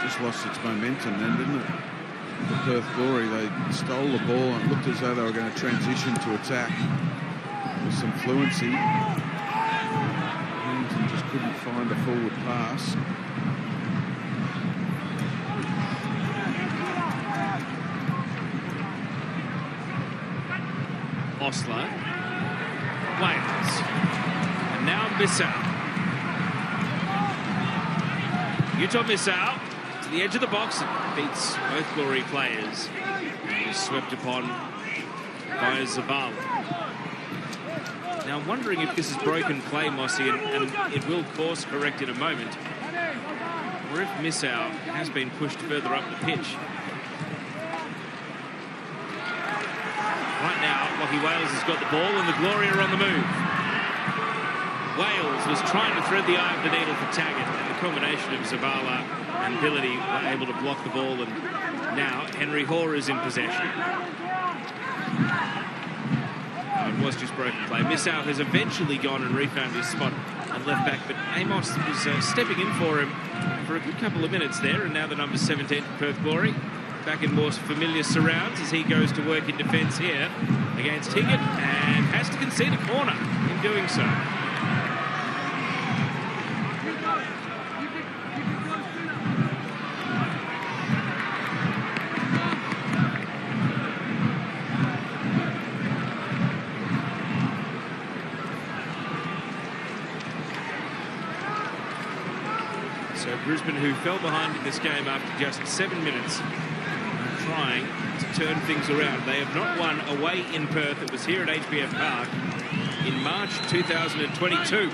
Just lost its momentum then, didn't it? The Perth Glory, they stole the ball and it looked as though they were going to transition to attack with some fluency. Pennington just couldn't find a forward pass. Osler, Wales, and now Missau. Yuto Missau to the edge of the box and beats both Glory players. He's swept upon by Zabala. Now I'm wondering if this is broken play, Mossy, and it will course correct in a moment, or if Missau has been pushed further up the pitch. Right now, Lockie Wales has got the ball and the Glory are on the move. Wales was trying to thread the eye of the needle for Taggart, and the combination of Zabala and Billity were able to block the ball, and now Henry Hoare is in possession. It was just broken play. Missau has eventually gone and refound his spot at left back, but Amos was stepping in for him for a good couple of minutes there, and now the number 17 for Perth Glory back in more familiar surrounds as he goes to work in defence here against Higgett, and has to concede a corner in doing so. So Brisbane, who fell behind in this game after just 7 minutes, trying to turn things around. They have not won away in Perth. It was here at HBF Park in March 2022. And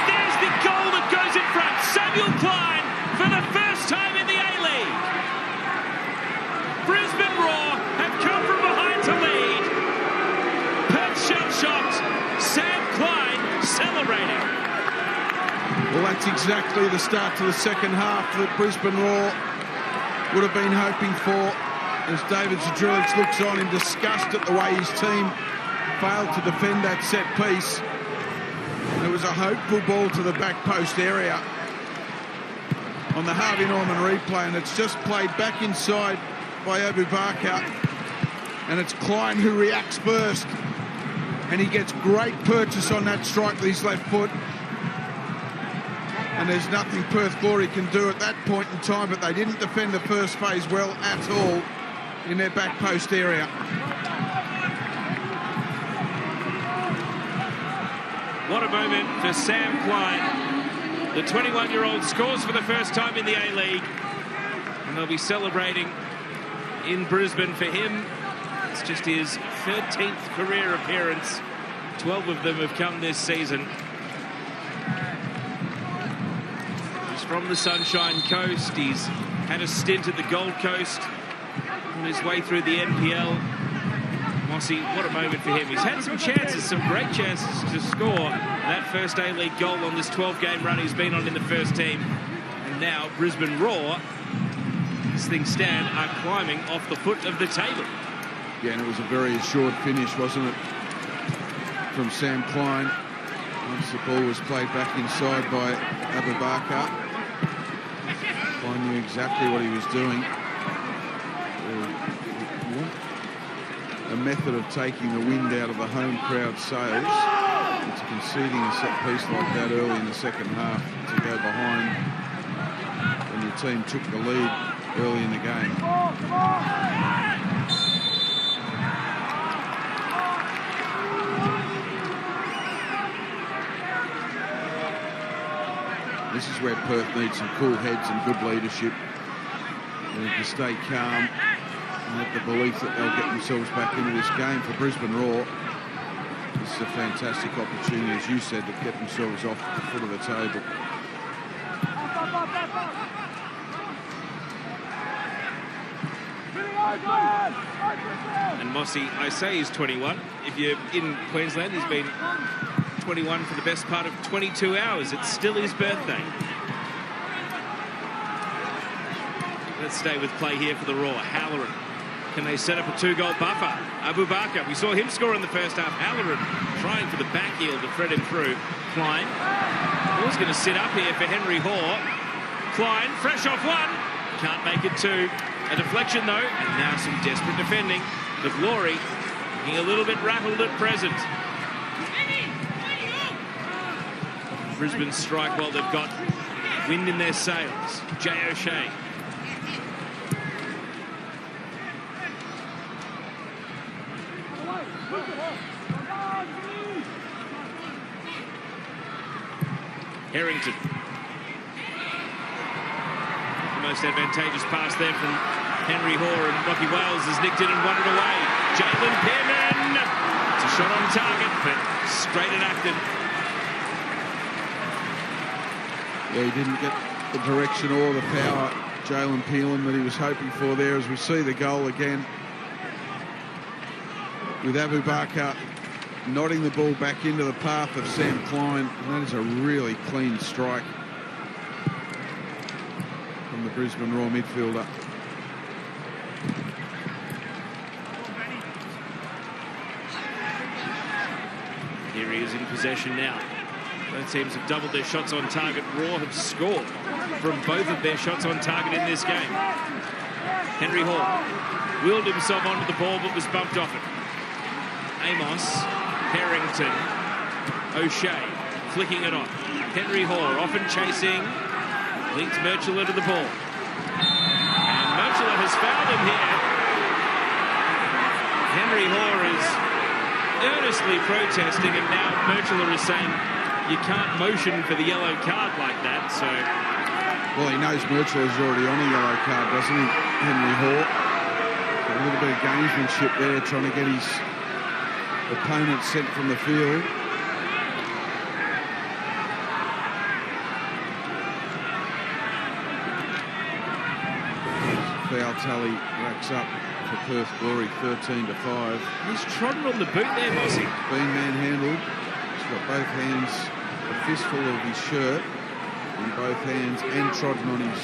there's the goal that goes in front. Samuel Klein for the first time in the A-League. Brisbane Roar have come from behind to lead. Perth shell-shocked. Sam Klein celebrating. Well, that's exactly the start to the second half that Brisbane Roar would have been hoping for, as David Zadrulic looks on in disgust at the way his team failed to defend that set piece. There was a hopeful ball to the back post area on the Harvey Norman replay, and it's just played back inside by Abubakar, and it's Klein who reacts first, and he gets great purchase on that strike with his left foot. And there's nothing Perth Glory can do at that point in time, but they didn't defend the first phase well at all in their back post area. What a moment for Sam Klein. The 21-year-old scores for the first time in the A-League, and they'll be celebrating in Brisbane. For him, it's just his 13th career appearance. 12 of them have come this season. From the Sunshine Coast, he's had a stint at the Gold Coast on his way through the NPL. Mossy, what a moment for him. He's had some chances, some great chances to score that first A-League goal on this 12-game run he's been on in the first team. And now Brisbane Roar, as things stand, are climbing off the foot of the table. Yeah, and it was a very assured finish, wasn't it, from Sam Klein. Once the ball was played back inside by Abubakar. Klein knew exactly what he was doing. A method of taking the wind out of the home crowd sails. It's conceding a set piece like that early in the second half to go behind when your team took the lead early in the game. This is where Perth needs some cool heads and good leadership. They need to stay calm and have the belief that they'll get themselves back into this game. For Brisbane Roar, this is a fantastic opportunity, as you said, to get themselves off the foot of the table. And Mossy, I say he's 21. If you're in Queensland, he's been 21 for the best part of 22 hours. It's still his birthday. Let's stay with play here for the Roar. Halloran. Can they set up a two-goal buffer? Abubakar, we saw him score in the first half. Halloran trying for the back heel to thread him through. Klein. Ball's going to sit up here for Henry Hoare. Klein, fresh off one. Can't make it two. A deflection, though, and now some desperate defending. The Glory looking a little bit rattled at present. Brisbane strike while they've got wind in their sails. Jay O'Shea. Harrington. The most advantageous pass there from Henry Hoare, and Rocky Wales has nicked it and won it away. Jalen Pearman. It's a shot on target, but straight at Acton. Yeah, he didn't get the direction or the power, Jalen Pearman, that he was hoping for there, as we see the goal again with Abubakar nodding the ball back into the path of Sam Klein. And that is a really clean strike from the Brisbane Roar midfielder. Here he is in possession now. Both teams have doubled their shots on target. Roar have scored from both of their shots on target in this game. Henry Hall wheeled himself onto the ball but was bumped off it. Amos, Harrington, O'Shea flicking it on. Henry Hall often chasing, links Merchula to the ball. And Merchula has found him here. Henry Hall is earnestly protesting, and now Merchula is saying you can't motion for the yellow card like that. So, well, he knows Merchula's already on a yellow card, doesn't he, Henry Hall? A little bit of gamesmanship there, trying to get his opponent sent from the field. Foul tally racks up for Perth Glory, 13-5. He's trodden on the boot there, Mossy. Been manhandled. He's got both hands, a fistful of his shirt in both hands, and trodden on his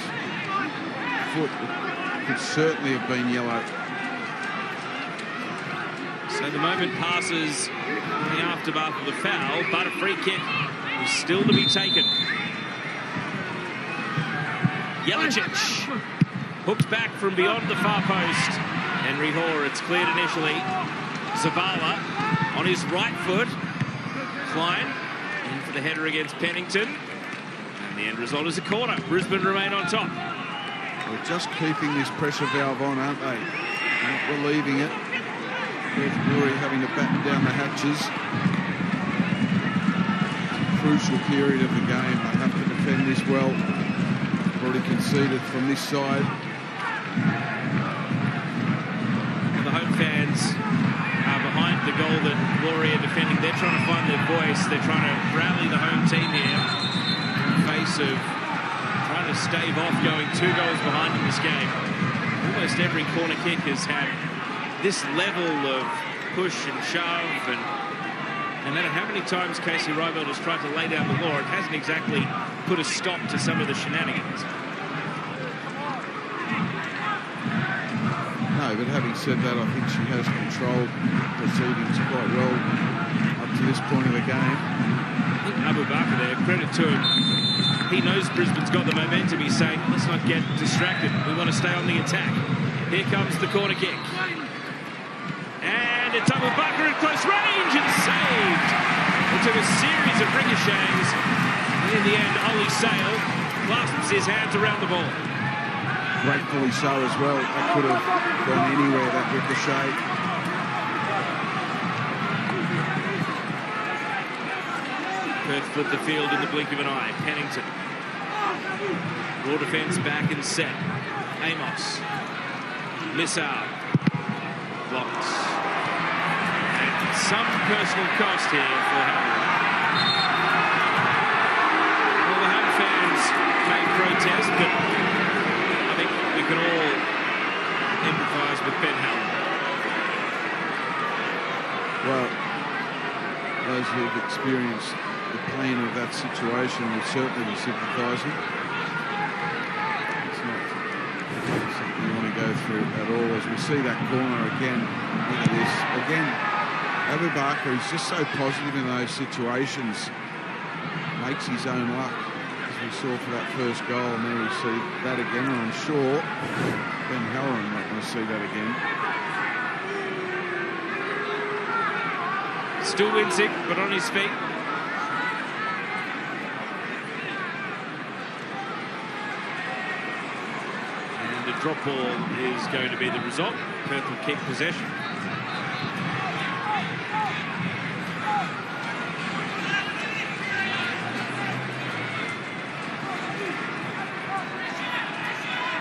foot. It could certainly have been yellow. So the moment passes in the aftermath of the foul, but a free kick is still to be taken. Jelicic hooked back from beyond the far post. Henry Hall, it's cleared initially. Zavala on his right foot. Klein in for the header against Pennington. And the end result is a corner. Brisbane remain on top. They're just keeping this pressure valve on, aren't they? Not relieving it. Perth Glory having to batten down the hatches. Crucial period of the game. They have to defend this well. Already conceded from this side. The home fans are behind the goal that Glory are defending. They're trying to find their voice. They're trying to rally the home team here in the face of trying to stave off going 2 goals behind in this game. Almost every corner kick has had this level of push and shove, and no matter how many times Casey Rybelt has tried to lay down the law, it hasn't exactly put a stop to some of the shenanigans. No, but having said that, I think she has controlled proceedings quite well up to this point of the game. I think Abu Bakr there, credit to him. He knows Brisbane's got the momentum. He's saying, let's not get distracted. We want to stay on the attack. Here comes the corner kick. And it's Abu Bakr at close range and saved. It took a series of ricochets. And in the end, Ollie Sale clasps his hands around the ball. Gratefully so as well. That could have gone anywhere, that ricochet. Perth flipped the field in the blink of an eye. Pennington. Raw defence back and set. Amos. Missile. Blocks. And some personal cost here for Howard. Well, the home fans may protest, but I think we can all empathise with Ben Howard. Well, those who've experienced the pain of that situation will certainly be sympathising. It's not something you want to go through at all. As we see that corner again, look at this. Again, Abu Bakr is just so positive in those situations. Makes his own luck, as we saw for that first goal, and then we see that again, and I'm sure Ben Halloran might want to see that again. Still wincing, but on his feet. And the drop ball is going to be the result. Perth will keep possession.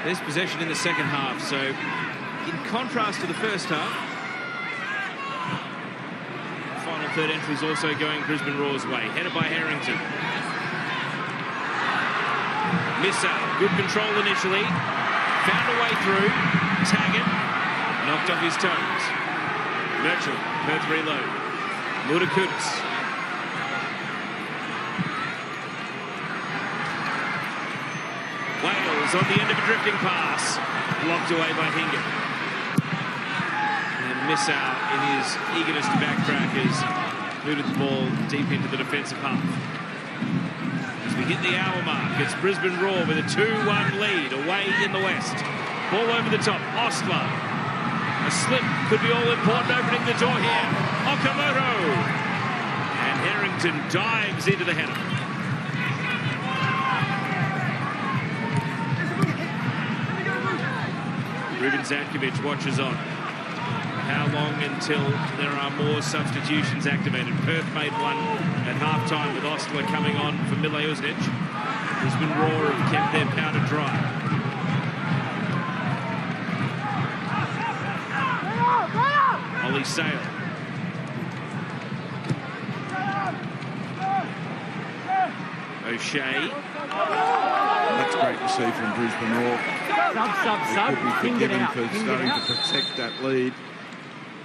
There's possession in the second half, so in contrast to the first half, the final third entry is also going Brisbane Roar's way. Headed by Harrington. Miss out. Good control initially. Found a way through. Taggart. Knocked off his toes. Merchant. Perth reload. Mudakudis. Wales on the end of a drifting pass. Blocked away by Hingan. And miss out in his eagerness to backtrack is booted the ball deep into the defensive half. As we hit the hour mark, it's Brisbane Roar with a 2-1 lead away in the west. Ball over the top, Ostler. A slip could be all important, opening the door here. Okamoto. And Harrington dives into the header. Ruben Zatkovic watches on. How long until there are more substitutions activated? Perth made one at half-time with Ostler coming on for Mileusnic. Brisbane Roar have kept their powder dry. Ollie Sale. O'Shea. That's great to see from Brisbane Roar. They could be forgiven for starting to protect that lead,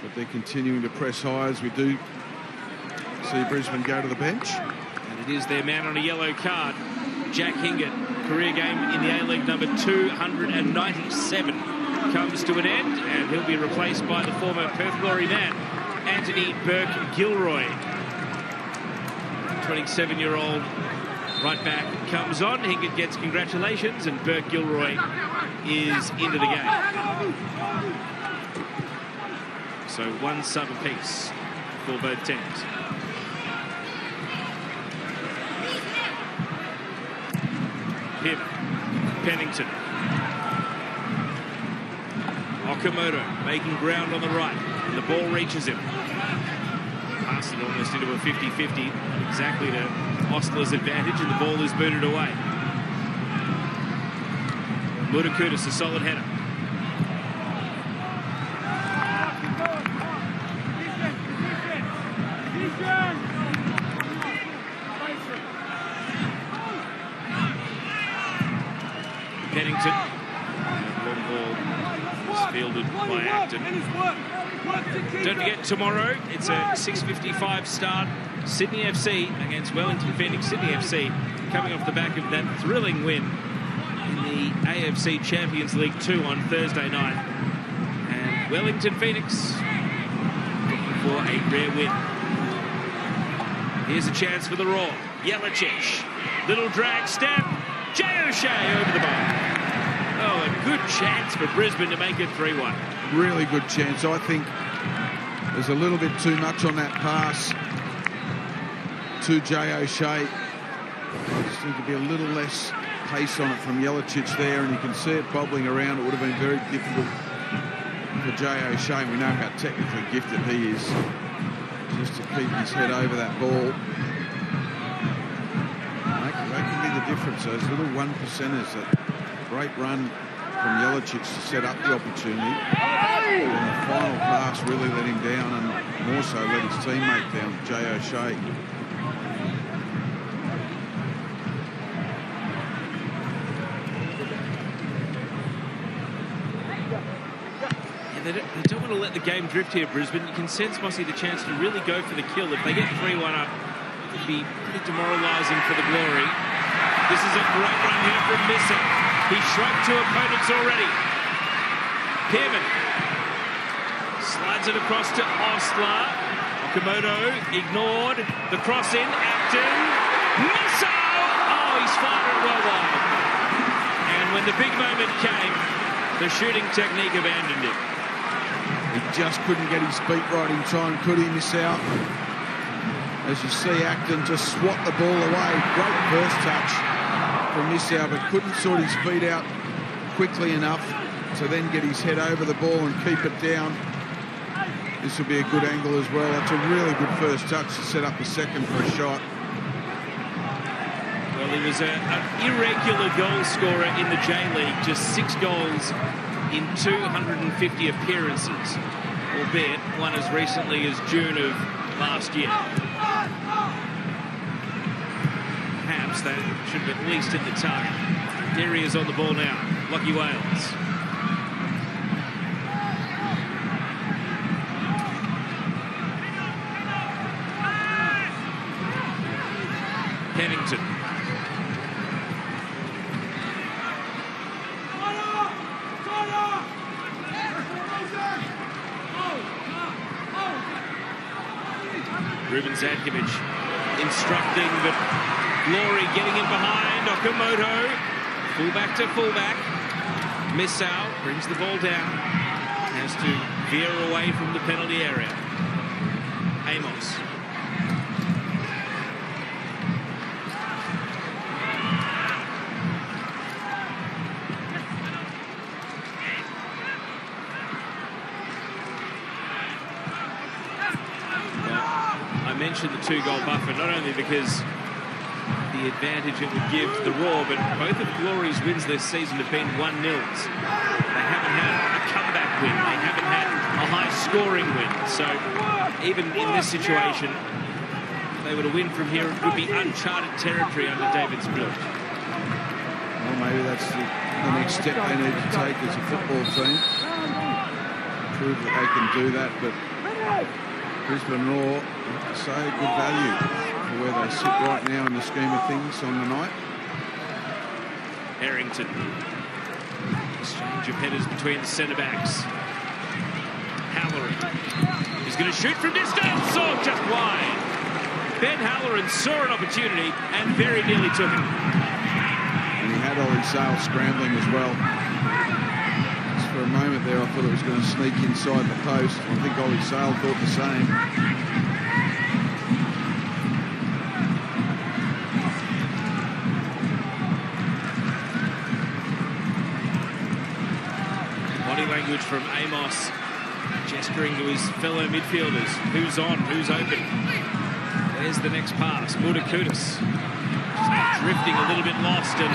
but they're continuing to press high as we do see Brisbane go to the bench. And it is their man on a yellow card, Jack Hingett. Career game in the A-League number 297 comes to an end, and he'll be replaced by the former Perth Glory man, Anthony Burke-Gilroy. 27-year-old right back comes on. Hingett gets congratulations, and Burke-Gilroy is into the game. So one sub apiece for both teams. Pim, Pennington. Okamoto making ground on the right, and the ball reaches him. Passed it almost into a 50-50, exactly to Ostler's advantage, and the ball is booted away. Mutakutis, a solid header. Pennington. Long ball is fielded by Acton. Don't forget, tomorrow it's a 6:55 start. Sydney FC against Wellington Phoenix. Sydney FC coming off the back of that thrilling win in the AFC Champions League 2 on Thursday night. And Wellington Phoenix looking for a rare win. Here's a chance for the Roar. Jelicic. Little drag step. Jay O'Shea over the bar. Oh, a good chance for Brisbane to make it 3-1. Really good chance. I think there's a little bit too much on that pass to Jay O'Shea. Just need to be a little less pace on it from Jelicic there, and you can see it bobbling around. It would have been very difficult for Jay O'Shea. We know how technically gifted he is, just to keep his head over that ball. That can be the difference. Those little 1%ers, that great run from Jelicic to set up the opportunity. And the final pass really let him down, and more so let his teammate down, Jay O'Shea. They don't want to let the game drift here, Brisbane. You can sense Mossy the chance to really go for the kill. If they get 3-1 up, it could be pretty demoralising for the Glory. This is a great run here from Missa. He shrugged to opponents already. Pearman slides it across to Ostler. Okamoto ignored. The cross in. Acton. Missa! Oh, he's fired it well wide. And when the big moment came, the shooting technique abandoned him. He just couldn't get his feet right in time, could he? Miss out. As you see, Acton just swat the ball away. Great first touch from Missau, but couldn't sort his feet out quickly enough to then get his head over the ball and keep it down. This will be a good angle as well. That's a really good first touch to set up the second for a shot. Well, he was an irregular goal scorer in the J-League, just 6 goals in 250 appearances, albeit one as recently as June of last year. Perhaps that should have at least hit the target. There he is on the ball now, Lachie Wales. Pennington. Ruben Zadkovic instructing, but Glory getting in behind. Okamoto, fullback to fullback. Missau brings the ball down. Has to veer away from the penalty area. Amos. I mentioned the 2-goal buffer, not only because the advantage it would give the Roar, but both of Glory's wins this season have been 1-0s. They haven't had a comeback win. They haven't had a high-scoring win. So even in this situation, if they were to win from here, it would be uncharted territory under David's belt. Well, maybe that's the next step they need to take as a football team. Prove that they can do that, but Brisbane Roar, say good value for where they sit right now in the scheme of things on the night. Harrington. Exchange of headers between the centre-backs. Halloran is going to shoot from distance. Oh, just wide. Ben Halloran saw an opportunity and very nearly took it. And he had Ollie Sale scrambling as well. Just for a moment there, I thought it was going to sneak inside the post. I think Ollie Sale thought the same. Language from Amos, gesturing to his fellow midfielders. Who's on? Who's open? There's the next pass. Mudakudis drifting a little bit lost, and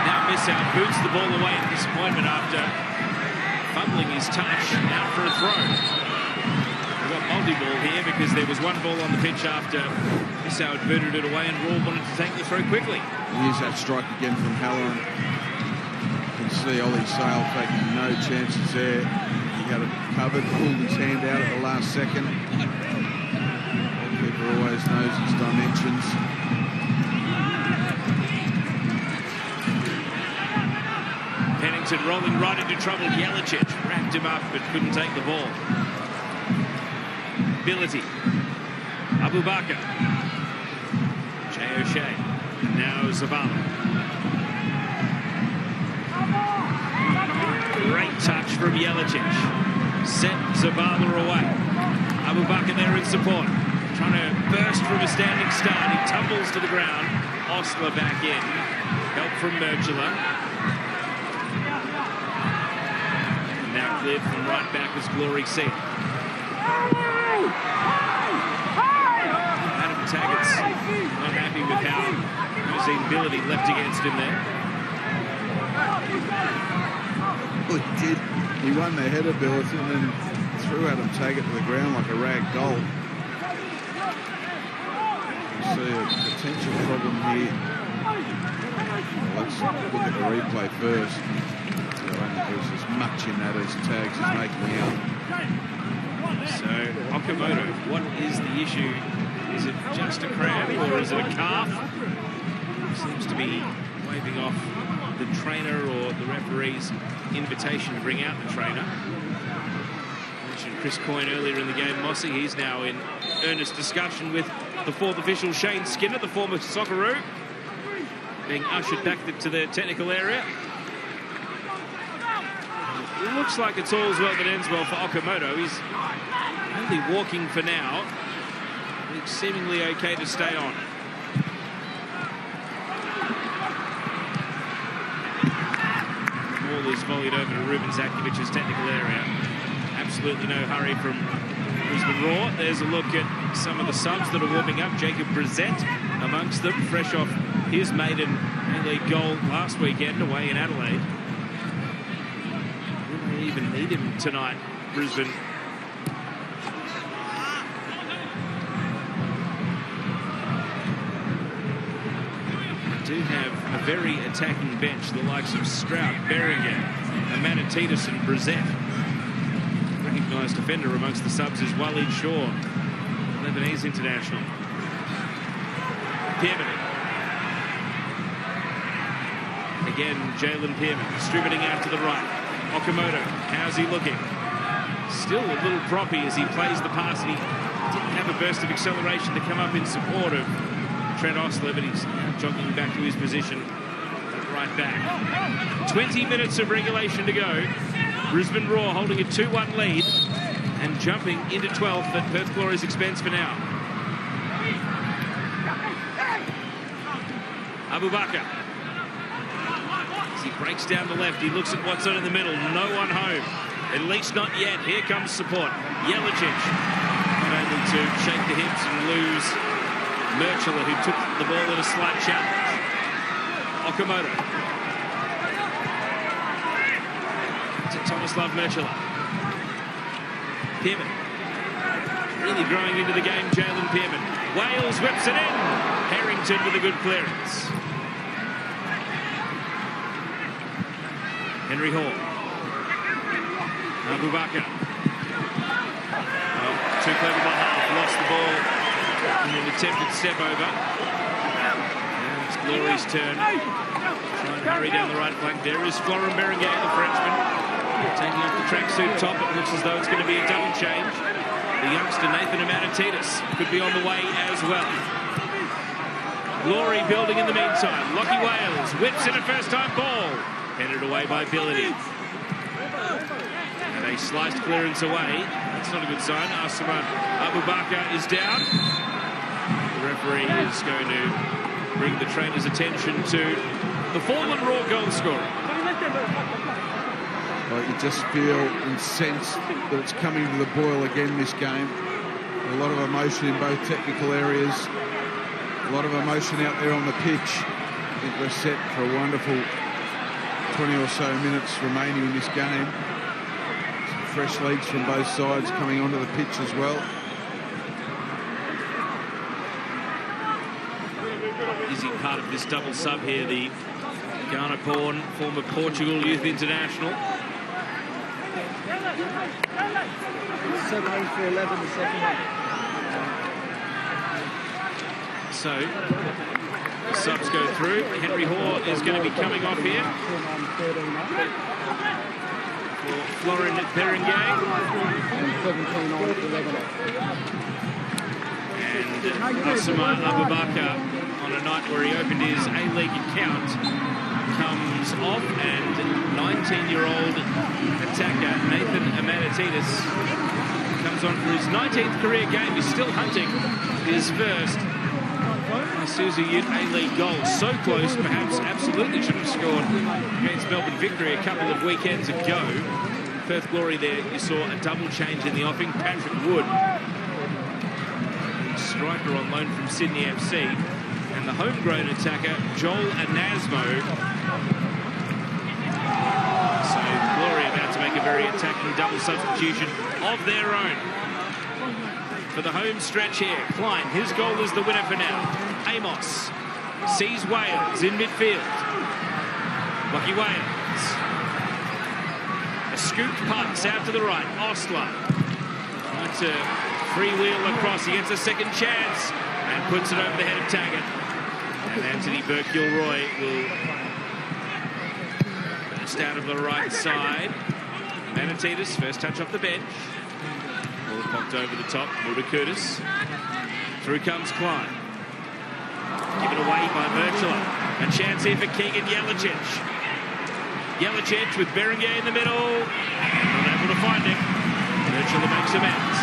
now Missau boots the ball away in disappointment after fumbling his touch out for a throw. We've got multi-ball here because there was one ball on the pitch after Missau had booted it away and Roar wanted to take the throw quickly. Here's that strike again from Halloran. See Ollie Sale taking no chances there. He had it covered, pulled his hand out at the last second. Goalkeeper always knows his dimensions. Pennington rolling right into trouble. Jelicic wrapped him up but couldn't take the ball. Ability. Abu Bakr. Jay O'Shea. And now Zavala. Great touch from Jelicic. Set Zavala away. Abu Bakr there in support. Trying to burst from a standing start. He tumbles to the ground. Osler back in. Help from Merchula. Now cleared from right back as Glory see it. Adam Taggart's not happy with how Hussein Billity left against him there. Well, he did. He won the header ability and then threw Adam Taggart to the ground like a rag doll. You see a potential problem here. Well, let's look at the replay first. There's as much in that as Tags is making out. So, Okamoto, what is the issue? Is it just a cramp or is it a calf? Seems to be waving off the trainer or the referee's invitation to bring out the trainer. I mentioned Chris Coyne earlier in the game, Mossy. He's now in earnest discussion with the fourth official, Shane Skinner, the former Socceroo, being ushered back to the technical area. It looks like it's all's well that ends well for Okamoto. He's only walking for now. It's seemingly okay to stay on. Ball is volleyed over to Ruben Zadkovic's technical area. Absolutely no hurry from Brisbane Roar. There's a look at some of the subs that are warming up. Jacob Brissett amongst them, fresh off his maiden A-League goal last weekend away in Adelaide. Will they even need him tonight, Brisbane? Do have a very attacking bench, the likes of Stroud, Berringer, Manatitas and Brissett. Recognised defender amongst the subs is Walid Shaw, Lebanese international. Pierman. Again, Jalen Pierman distributing out to the right. Okamoto, how's he looking? Still a little proppy as he plays the pass, and he Didn't have a burst of acceleration to come up in support of Trent Ostler, but he's now jogging back to his position right back. 20 minutes of regulation to go. Brisbane Roar holding a 2-1 lead and jumping into 12th at Perth Glory's expense for now. Abu Bakr. As he breaks down the left, he looks at what's on in the middle. No one home. At least not yet. Here comes support. Jelicic. Not able to shake the hips and lose Merchela, who took the ball at a slight challenge. Okamoto. To Tomislav Merchela. Pearman. Really growing into the game, Jalen Pearman. Wales whips it in. Harrington with a good clearance. Henry Hall. Abu Bakr. Oh, too clever by half. Lost the ball in an attempted step over. Now it's Glory's turn. Try and hurry down the right flank. There is Florent Berenguer, the Frenchman. Taking off the tracksuit top. It looks as though it's going to be a double change. The youngster Nathan Amanatidis could be on the way as well. Glory building in the meantime. Lockie Wales whips in a first-time ball. Headed away by Billity. And a sliced clearance away. That's not a good sign. Asman Abu Bakr is down. The referee is going to bring the trainer's attention to the fallen Raw goal scorer. Well, you just feel and sense that it's coming to the boil again this game. A lot of emotion in both technical areas. A lot of emotion out there on the pitch. I think we're set for a wonderful 20 or so minutes remaining in this game. Some fresh legs from both sides coming onto the pitch as well. Busy part of this double sub here, the Ghana-born former Portugal youth international. 7 for 11 the second half. So the subs go through. Henry Hall is going to be coming off here for Florent Berenguer. And 17 on 11. And Asama Abu Bakr, on a night where he opened his A-League account, comes off, and 19-year-old attacker Nathan Amanatidis comes on for his 19th career game. He's still hunting his first Isuzu Ute A-League goal. So close, perhaps absolutely should have scored against Melbourne Victory a couple of weekends ago. Perth Glory there, you saw a double change in the offing. Patrick Wood, striker on loan from Sydney FC, and the homegrown attacker Joel Anasmo. So Glory about to make a very attacking double substitution of their own. For the home stretch here, Klein, his goal is the winner for now. Amos sees Wales in midfield. Lockie Wales. A scooped pass out to the right. Ostler trying to freewheel across. He gets a second chance and puts it over the head of Taggart. And Anthony Burke-Gilroy will burst out of the right side. Amanatidis, first touch off the bench. Ball popped over the top. Mudakudis. Through comes Klein. Given away by Merchela. A chance here for Keegan Jelicic. Jelicic with Berenguer in the middle. Not able to find him. Merchela makes amends.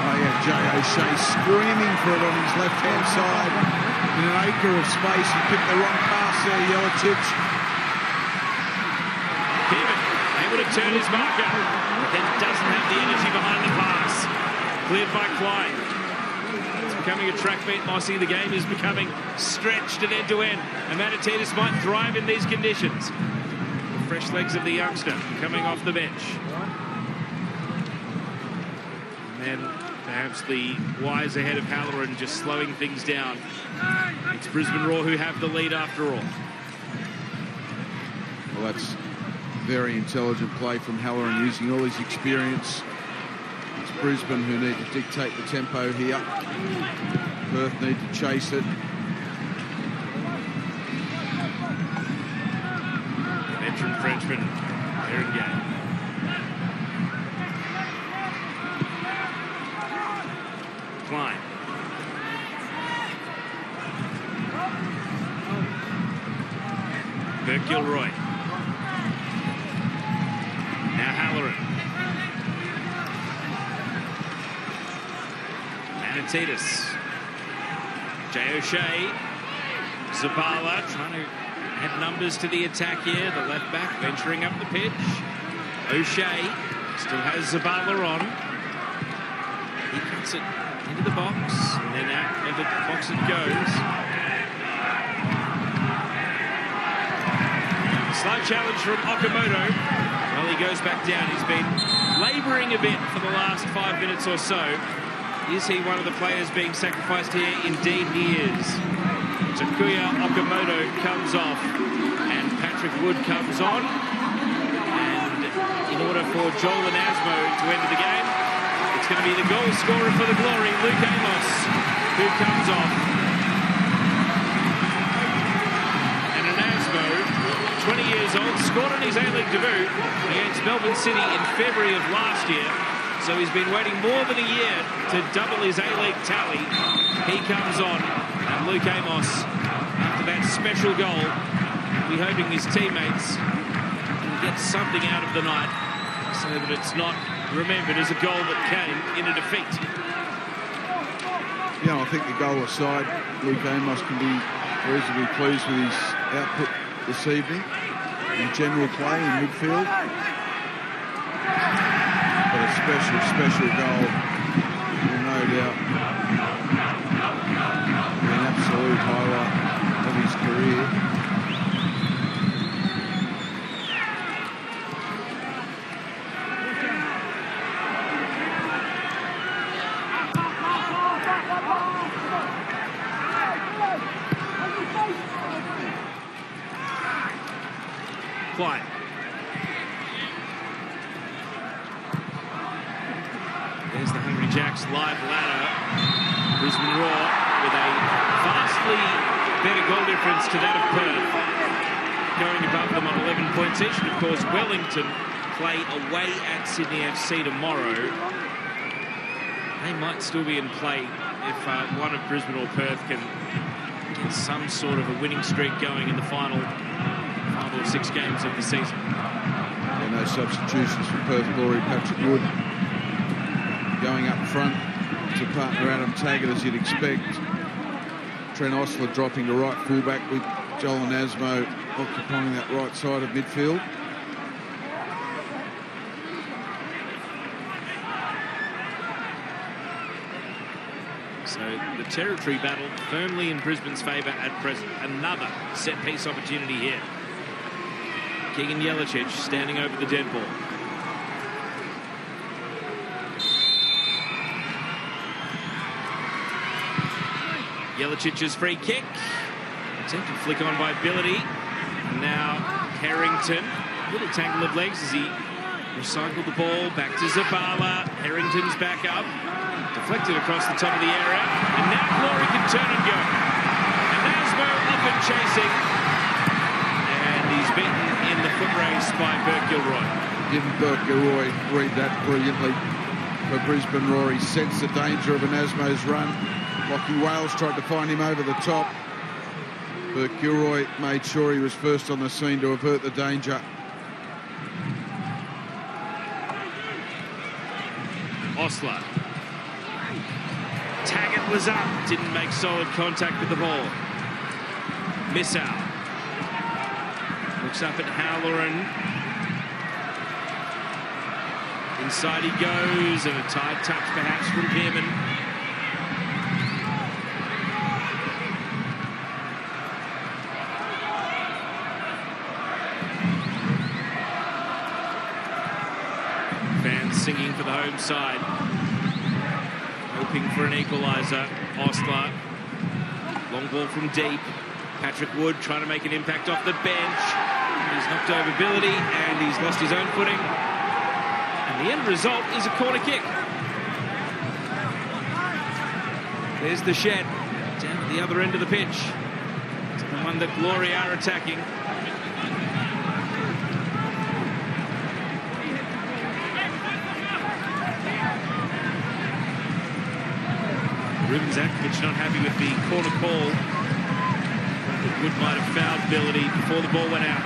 Oh yeah, Jay O'Shea screaming for it on his left-hand side. In an acre of space, he picked the wrong pass there, Jelicic. Pearman able to turn his marker, but then doesn't have the energy behind the pass. Cleared by Klein. It's becoming a track beat, Mossy. The game is becoming stretched at end-to-end. Amanatidis might thrive in these conditions. The fresh legs of the youngster coming off the bench. And then perhaps the wise ahead of Halloran just slowing things down. It's Brisbane Roar who have the lead after all. Well, that's very intelligent play from Halloran, using all his experience. It's Brisbane who need to dictate the tempo here. Perth need to chase it. Veteran Frenchman, Berenguer. Titus. Jay O'Shea. Zabala trying to add numbers to the attack here. The left back venturing up the pitch. O'Shea still has Zabala on. He cuts it into the box, and then out of the box it goes. Slight challenge from Okamoto. Well, he goes back down. He's been labouring a bit for the last 5 minutes or so. Is he one of the players being sacrificed here? Indeed he is. Takuya Okamoto comes off, and Patrick Wood comes on. And in order for Joel and Asmo to enter the game, it's going to be the goal scorer for the Glory, Luke Amos, who comes off. And an Asmo, 20 years old, scored on his A-League debut against Melbourne City in February of last year. So he's been waiting more than a year to double his A-League tally. He comes on, and Luke Amos, after that special goal, will be hoping his teammates can get something out of the night so that it's not remembered as a goal that came in a defeat. Yeah, I think the goal aside, Luke Amos can be reasonably pleased with his output this evening in general play in midfield. But a special goal will no doubt be an absolute highlight of his career. Quiet. There's the Hungry Jacks live ladder. Brisbane Roar with a vastly better goal difference to that of Perth, going above them on 11 points each. And of course, Wellington play away at Sydney FC tomorrow. They might still be in play if one of Brisbane or Perth can get some sort of a winning streak going in the final 5 or 6 games of the season. Yeah, no substitutions for Perth Glory. Patrick Wood going up front to partner Adam Taggart, as you'd expect. Trent Ostler dropping to right fullback with Joel and Asmo occupying that right side of midfield. So the territory battle firmly in Brisbane's favour at present. Another set-piece opportunity here. Keegan Jelicic standing over the dead ball. Jelicic's free kick. Attempted flick on by Ability. Now Harrington. Little tangle of legs as he recycled the ball back to Zabala. Harrington's back up. Deflected across the top of the area. And now Glory can turn and go. And Asmo up and chasing. And he's beaten in the foot race by Perth Gilroy. Didn't Perth Gilroy read that brilliantly for Brisbane Roar? He sensed the danger of an Asmo's run. Lockie Wales tried to find him over the top. Perth Gilroy made sure he was first on the scene to avert the danger. Ostler. Taggart was up, didn't make solid contact with the ball. Miss out. Looks up at Halloran. Inside he goes, and a tight touch perhaps from Pearman. Fans singing for the home side, hoping for an equalizer. Ostler, long ball from deep. Patrick Wood trying to make an impact off the bench. He's knocked over Ability and he's lost his own footing. And the end result is a corner kick. There's the shed down at the other end of the pitch. It's the one that Glory are attacking. Ruben Zakovic not happy with the corner call. Wood might have fouled Ability before the ball went out.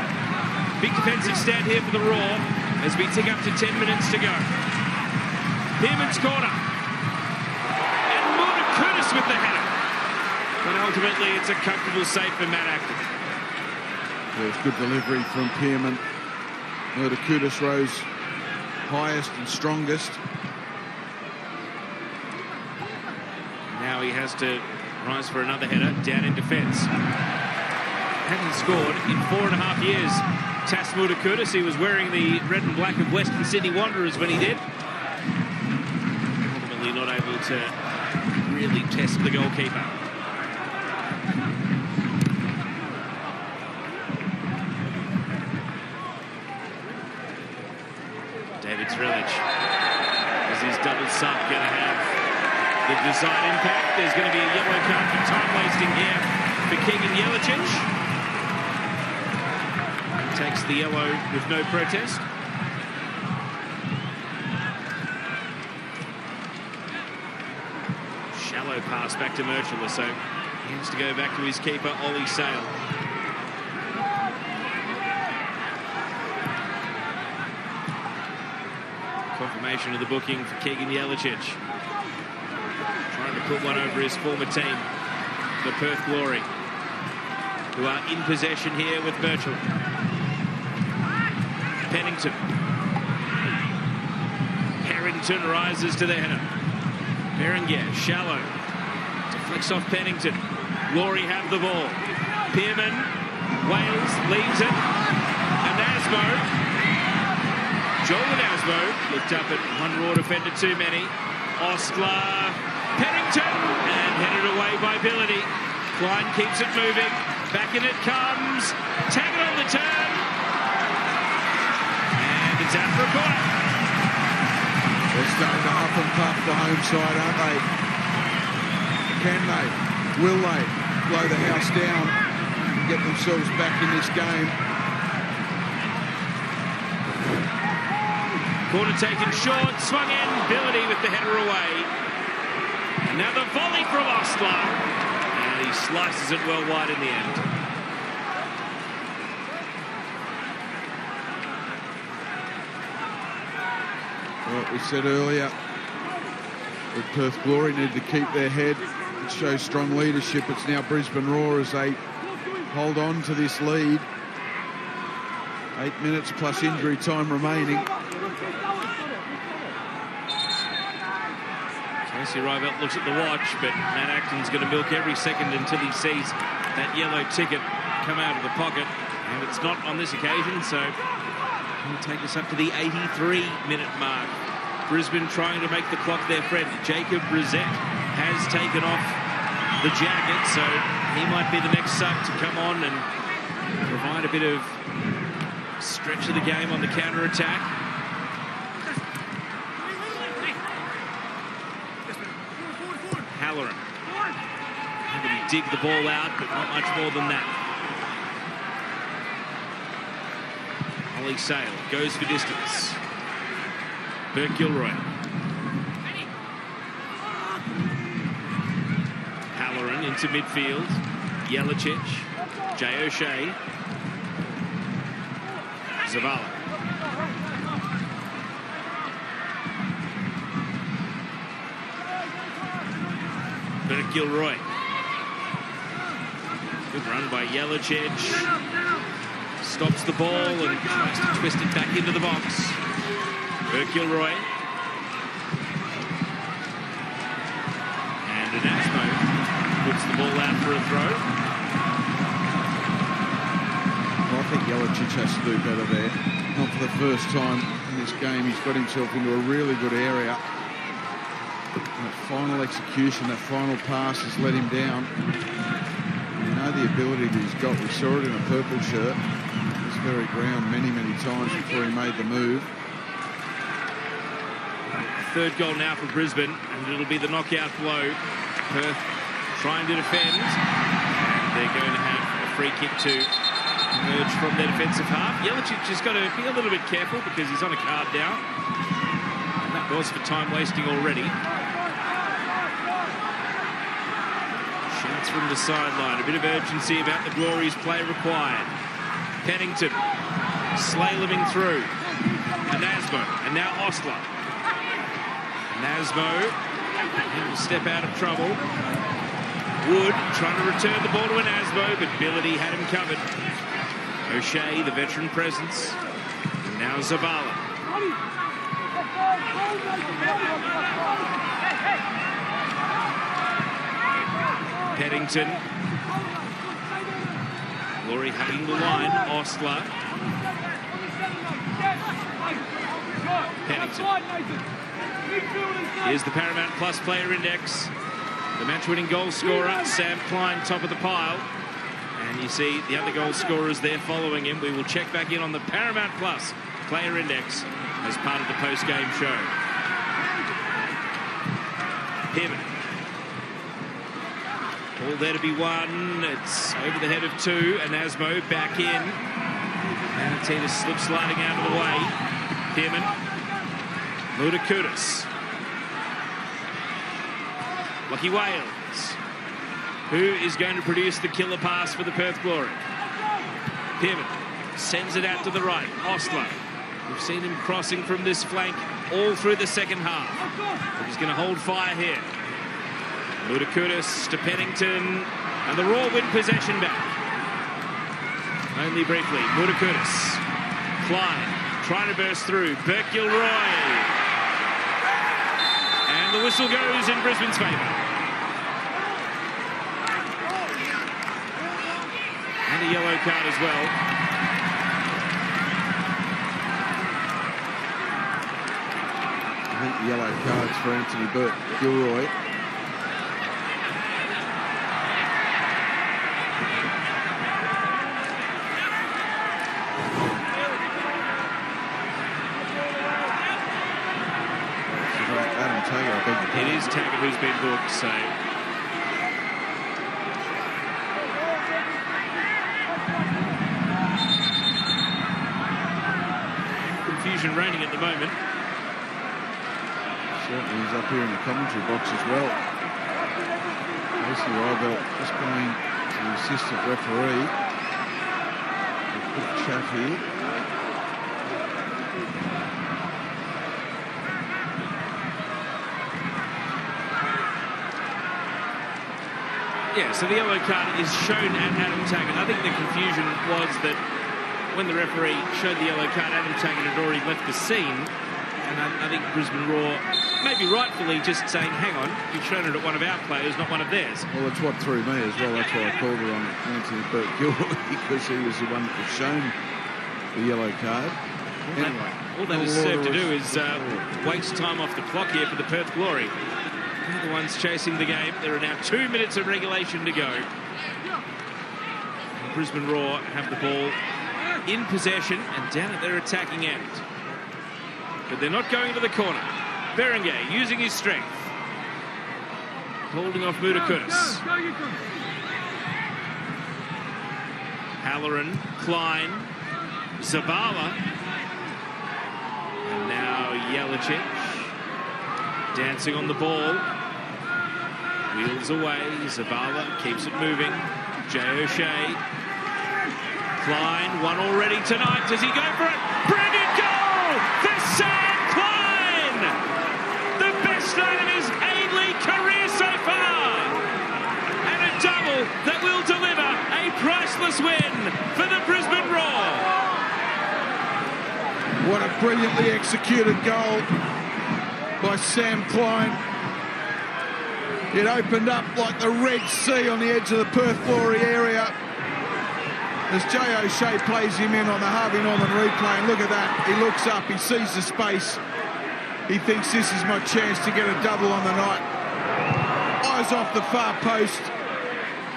Big defensive stand here for the Roar as we tick up to 10 minutes to go. Pearman's corner. And Monaco Rameses with the header. But ultimately, it's a comfortable save for Matt Acton. There's good delivery from Pearman. Kudus rose highest and strongest. Now he has to rise for another header down in defence. Hadn't scored in 4.5 years. Tasmuda Kudus, he was wearing the red and black of Western Sydney Wanderers when he did. Ultimately not able to really test the goalkeeper. David Trilic, is his double sub going to have the desired impact? There's going to be a yellow card for time wasting here for Keegan Jelicic. Takes the yellow with no protest. Shallow pass back to Merchler, so he has to go back to his keeper, Ollie Sale. Confirmation of the booking for Keegan Jelicic. Trying to put one over his former team, the Perth Glory, who are in possession here with Merchler. Pennington. Harrington rises to the header. Berenguer, shallow. Deflects off Pennington. Glory have the ball. Pearman, Wales leaves it. Anasmo. Joel Anasmo looked up at one Roar defender too many. Ostler, Pennington, and headed away by Billity. Klein keeps it moving. Back in it comes. Tagged on the turn. It's out for a corner. They're starting to up and puff the home side, aren't they? Can they? Will they blow the house down and get themselves back in this game? Corner taken short, swung in, Billity with the header away. And now the volley from Ostler. And he slices it well wide in the end. What we said earlier, the Perth Glory need to keep their head and show strong leadership. It's now Brisbane Roar as they hold on to this lead. 8 minutes plus injury time remaining. Casey Rybelt looks at the watch, but Matt Acton's going to milk every second until he sees that yellow ticket come out of the pocket. And it's not on this occasion, so he'll take us up to the 83-minute mark. Brisbane trying to make the clock their friend. Jacob Brissett has taken off the jacket, so he might be the next sub to come on and provide a bit of stretch of the game on the counter-attack. Halloran having to dig the ball out, but not much more than that. Ollie Sale goes for distance. Perth Glory. Halloran into midfield. Jelicic. Jay O'Shea. Zavala. Perth Glory. Good run by Jelicic. Stops the ball and tries to twist it back into the box. Perth Glory. And Anasmo puts the ball out for a throw. Well, I think Jelicic has to do better there. Not for the first time in this game. He's got himself into a really good area. That final execution, that final pass has let him down. You know the ability that he's got. We saw it in a purple shirt. This very ground many, many times before he made the move. Third goal now for Brisbane, and it'll be the knockout blow. Perth trying to defend. And they're going to have a free kick to emerge from their defensive half. Jelicic has got to be a little bit careful because he's on a card now. And that was for time wasting already. Shouts from the sideline. A bit of urgency about the Glory's play required. Pennington slaloming through. Anasmo, and now Ostler. Nasmo He will step out of trouble. Wood trying to return the ball to an Asbo, but Billity had him covered. O'Shea, the veteran presence. And now Zabala. Peddington. Glory hugging the line. Ostler. Peddington. Here's the Paramount Plus player index. The match-winning goal scorer, Sam Klein, top of the pile. And you see the other goal scorers there following him. We will check back in on the Paramount Plus player index as part of the post-game show. Pivot. Ball there to be won. It's over the head of two. And Asmo back in. And Tina slips sliding out of the way. Pierman. Ludacudis. Lucky Wales. Who is going to produce the killer pass for the Perth Glory? Pierman sends it out to the right. Ostler. We've seen him crossing from this flank all through the second half. But he's going to hold fire here. Ludacudis to Pennington, and the Roar win possession back. Only briefly. Ludacudis. Klein trying to burst through. Burke Gilroy. And the whistle goes in Brisbane's favour. And a yellow card as well. I think yellow cards for Anthony Burke Gilroy. It is Taggart who's been booked, so... Confusion reigning at the moment. Certainly he's up here in the commentary box as well. Casey Rybelt just going to the assistant referee. A quick chat here. Yeah, so the yellow card is shown at Adam Taggart. I think the confusion was that when the referee showed the yellow card, Adam Taggart had already left the scene. And I think Brisbane Roar, maybe rightfully, just saying, hang on, you've shown it at one of our players, not one of theirs. Well, that's what threw me as well. That's why I called it on Anthony Burke Gilroy, because he was the one that was shown the yellow card. Anyway, all they deserve to do is waste time off the clock here for the Perth Glory. They're the ones chasing the game. There are now 2 minutes of regulation to go. And Brisbane Roar have the ball in possession and down at their attacking end. But they're not going to the corner. Berenguer using his strength. Holding off Mudakudis. Halloran, Klein, Zabala. And now Jelacic. Dancing on the ball. Wheels away. Zabala keeps it moving. Jay O'Shea. Klein, one already tonight. Does he go for it? Brilliant goal for Sam Klein! The best night of his A-League career so far! And a double that will deliver a priceless win for the Brisbane Roar! What a brilliantly executed goal by Sam Klein. It opened up like the Red Sea on the edge of the Perth Glory area. As Jay O'Shea plays him in on the Harvey Norman replay, and look at that. He looks up, he sees the space. He thinks this is my chance to get a double on the night. Eyes off the far post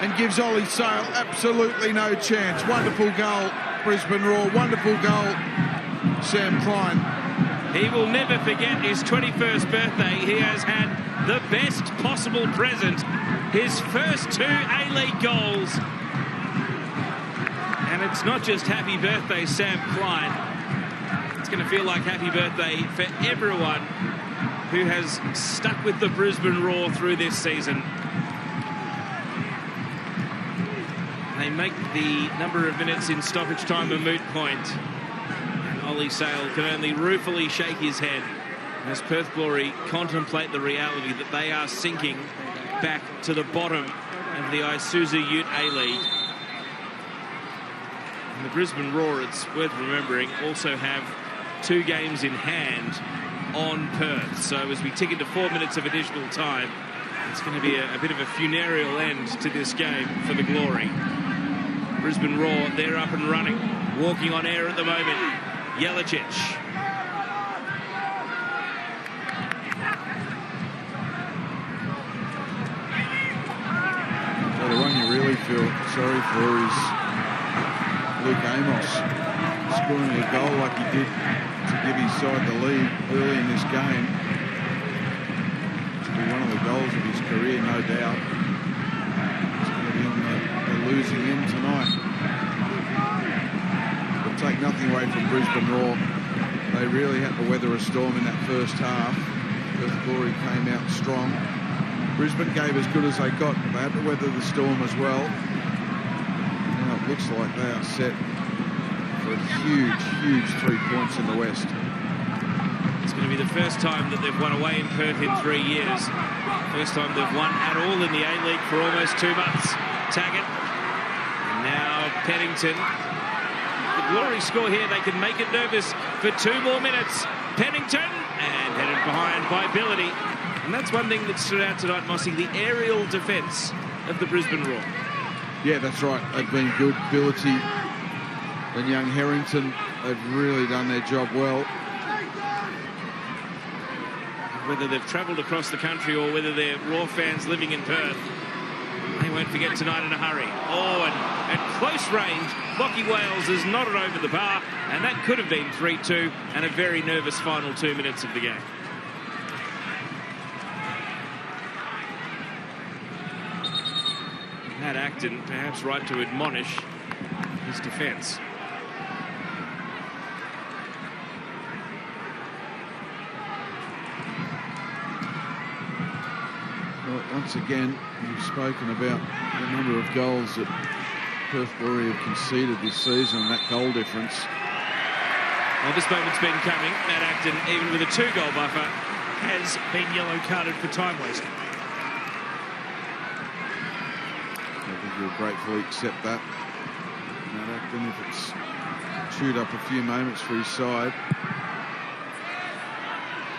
and gives Ollie Sale absolutely no chance. Wonderful goal, Brisbane Roar. Wonderful goal, Sam Klein. He will never forget his 21st birthday. He has had the best possible present. His first 2 A-League goals. And it's not just happy birthday, Sam Klein. It's going to feel like happy birthday for everyone who has stuck with the Brisbane Roar through this season. They make the number of minutes in stoppage time a moot point. And Ollie Sale can only ruefully shake his head as Perth Glory contemplate the reality that they are sinking back to the bottom of the Isuzu Ute A-League. And the Brisbane Roar, it's worth remembering, also have 2 games in hand on Perth. So as we tick into 4 minutes of additional time, it's going to be a bit of a funereal end to this game for the Glory. Brisbane Roar, they're up and running, walking on air at the moment. Jelicic. So the one you really feel sorry for is Luke Amos, scoring a goal like he did to give his side the lead early in this game. It will be one of the goals of his career, no doubt. It's going to be on the losing end tonight. But take nothing away from Brisbane Roar. They really had to weather a storm in that first half. Perth Glory came out strong. Brisbane gave as good as they got. They had to weather the storm as well. Now it looks like they are set for a huge, huge 3 points in the West. It's going to be the first time that they've won away in Perth in 3 years. First time they've won at all in the A-League for almost 2 months. Taggart. And now Pennington. The Glory score here. They can make it nervous for 2 more minutes. Pennington. And headed behind by Ability. And that's one thing that stood out tonight, Mossy, the aerial defence of the Brisbane Roar. Yeah, that's right. They've been good. Ability and young Harrington, they've really done their job well. Whether they've travelled across the country or whether they're Roar fans living in Perth, they won't forget tonight in a hurry. Oh, and at close range, Lockie Wales has nodded over the bar, and that could have been 3-2 and a very nervous final 2 minutes of the game. Matt Acton perhaps right to admonish his defence. Well, once again, we've spoken about the number of goals that Perth Glory have conceded this season and that goal difference. Well, this moment's been coming. Matt Acton, even with a 2-goal buffer, has been yellow carded for time wasting. I think he'll gratefully accept that. Matt Acton, if it's chewed up a few moments for his side.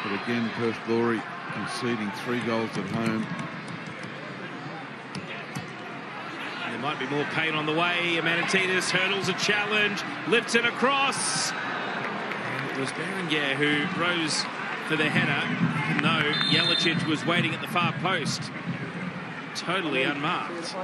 But again, Perth Glory conceding 3 goals at home. There might be more pain on the way. Amanatides hurdles a challenge, lifts it across. And it was Berenguer who rose for the header, even though Jelicic was waiting at the far post. Totally unmarked.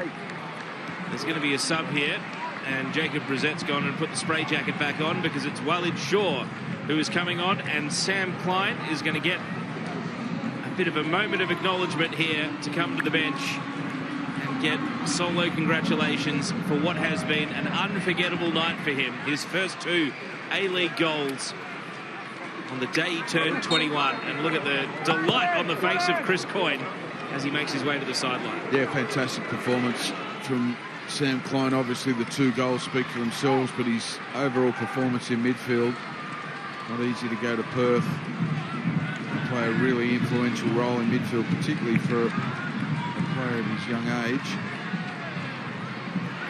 There's going to be a sub here, and Jacob Brizette's gone and put the spray jacket back on because it's Walid Shaw who is coming on, and Sam Klein is going to get a bit of a moment of acknowledgement here to come to the bench and get solo congratulations for what has been an unforgettable night for him. His first 2 A-League goals on the day he turned 21, and look at the delight on the face of Chris Coyne as he makes his way to the sideline. Yeah, fantastic performance from Sam Klein. Obviously the 2 goals speak for themselves, but his overall performance in midfield, not easy to go to Perth and play a really influential role in midfield, particularly for a player of his young age.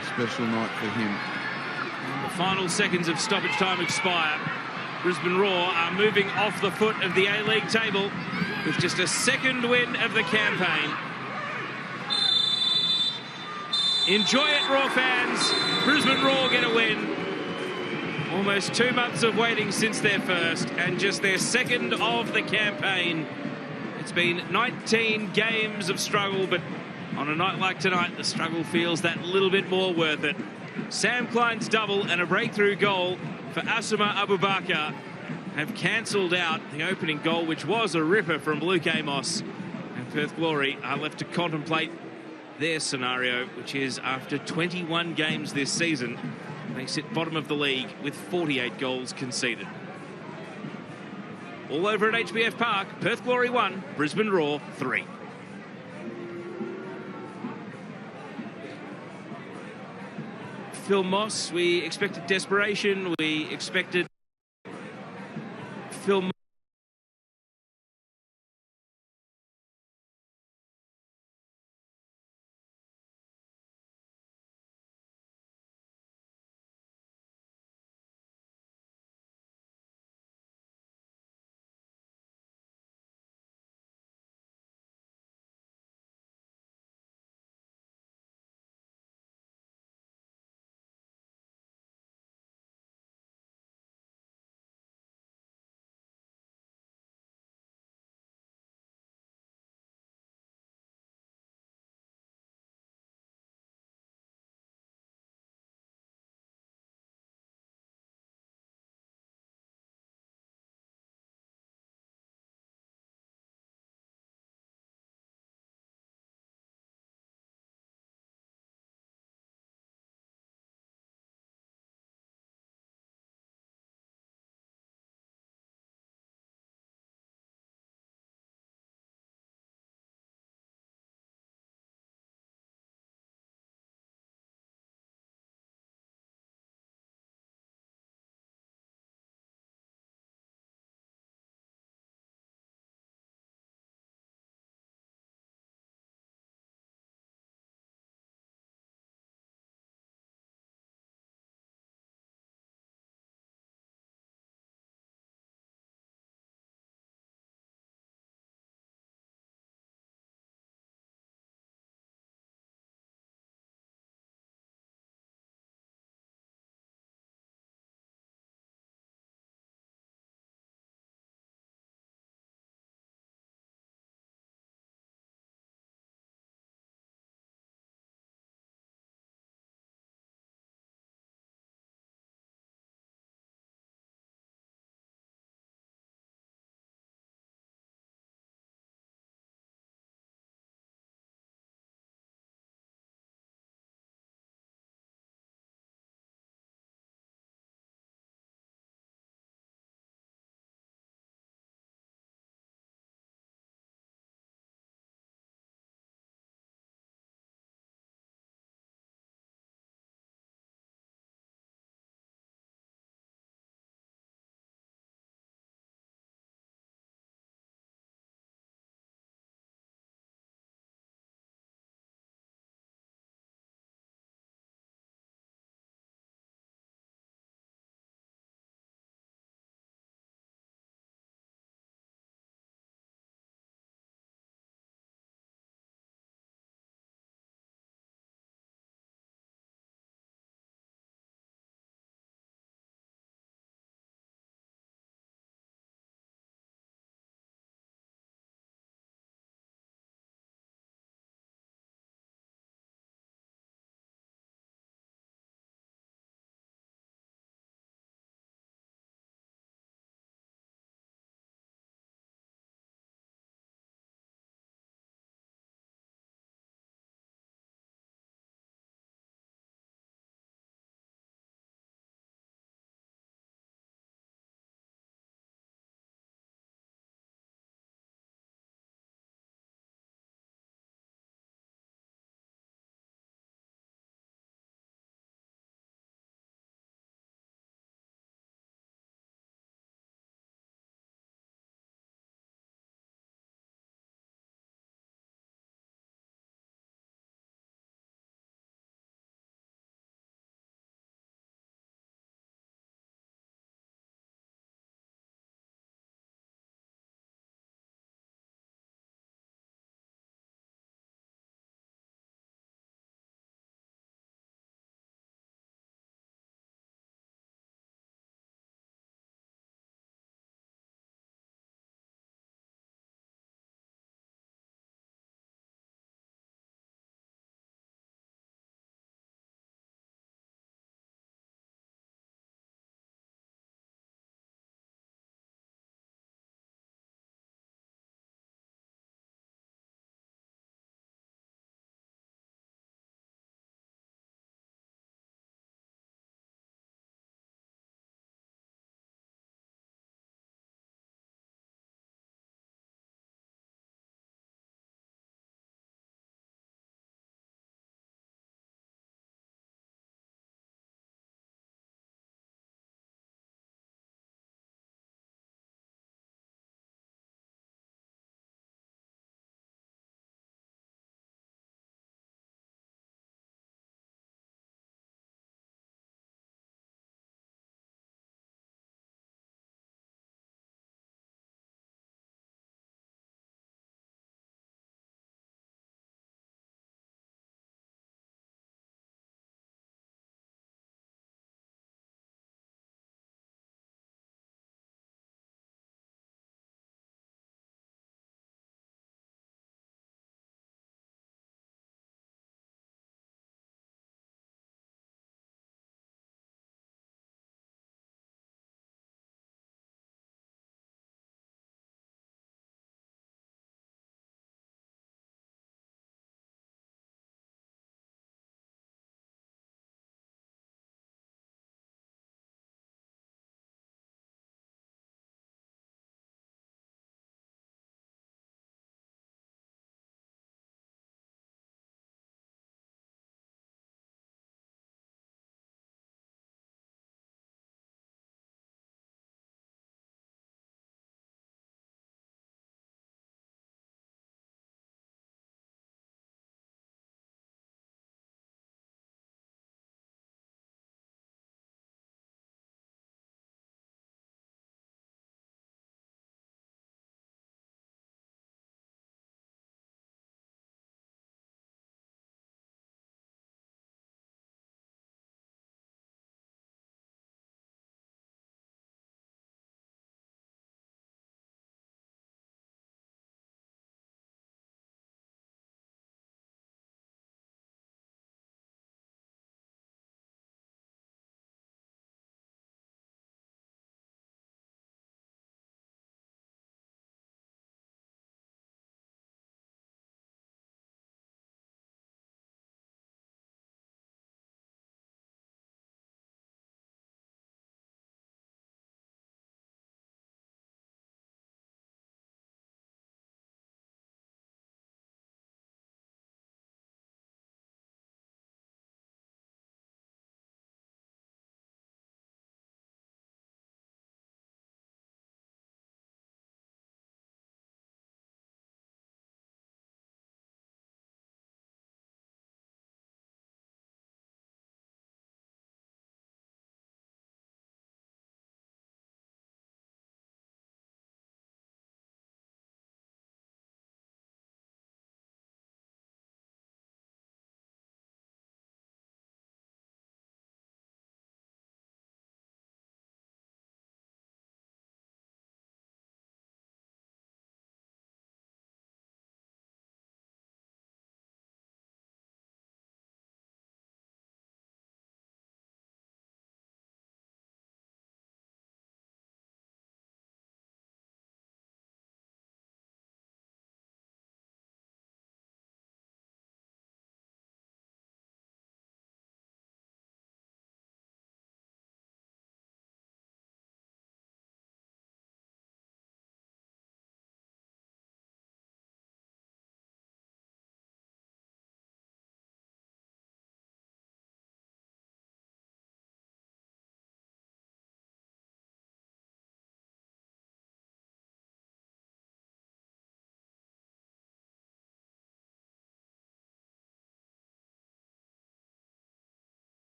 A special night for him. And the final seconds of stoppage time expire. Brisbane Roar are moving off the foot of the A-League table with just a 2nd win of the campaign. Enjoy it, Roar fans. Brisbane Roar get a win. Almost 2 months of waiting since their first, and just their 2nd of the campaign. It's been 19 games of struggle, but on a night like tonight, the struggle feels that little bit more worth it. Sam Klein's double and a breakthrough goal for Asuma Abubakar have cancelled out the opening goal, which was a ripper from Luke Amos. And Perth Glory are left to contemplate their scenario, which is after 21 games this season, they sit bottom of the league with 48 goals conceded. All over at HBF Park, Perth Glory 1, Brisbane Roar 3. Phil Moss, we expected desperation, we expected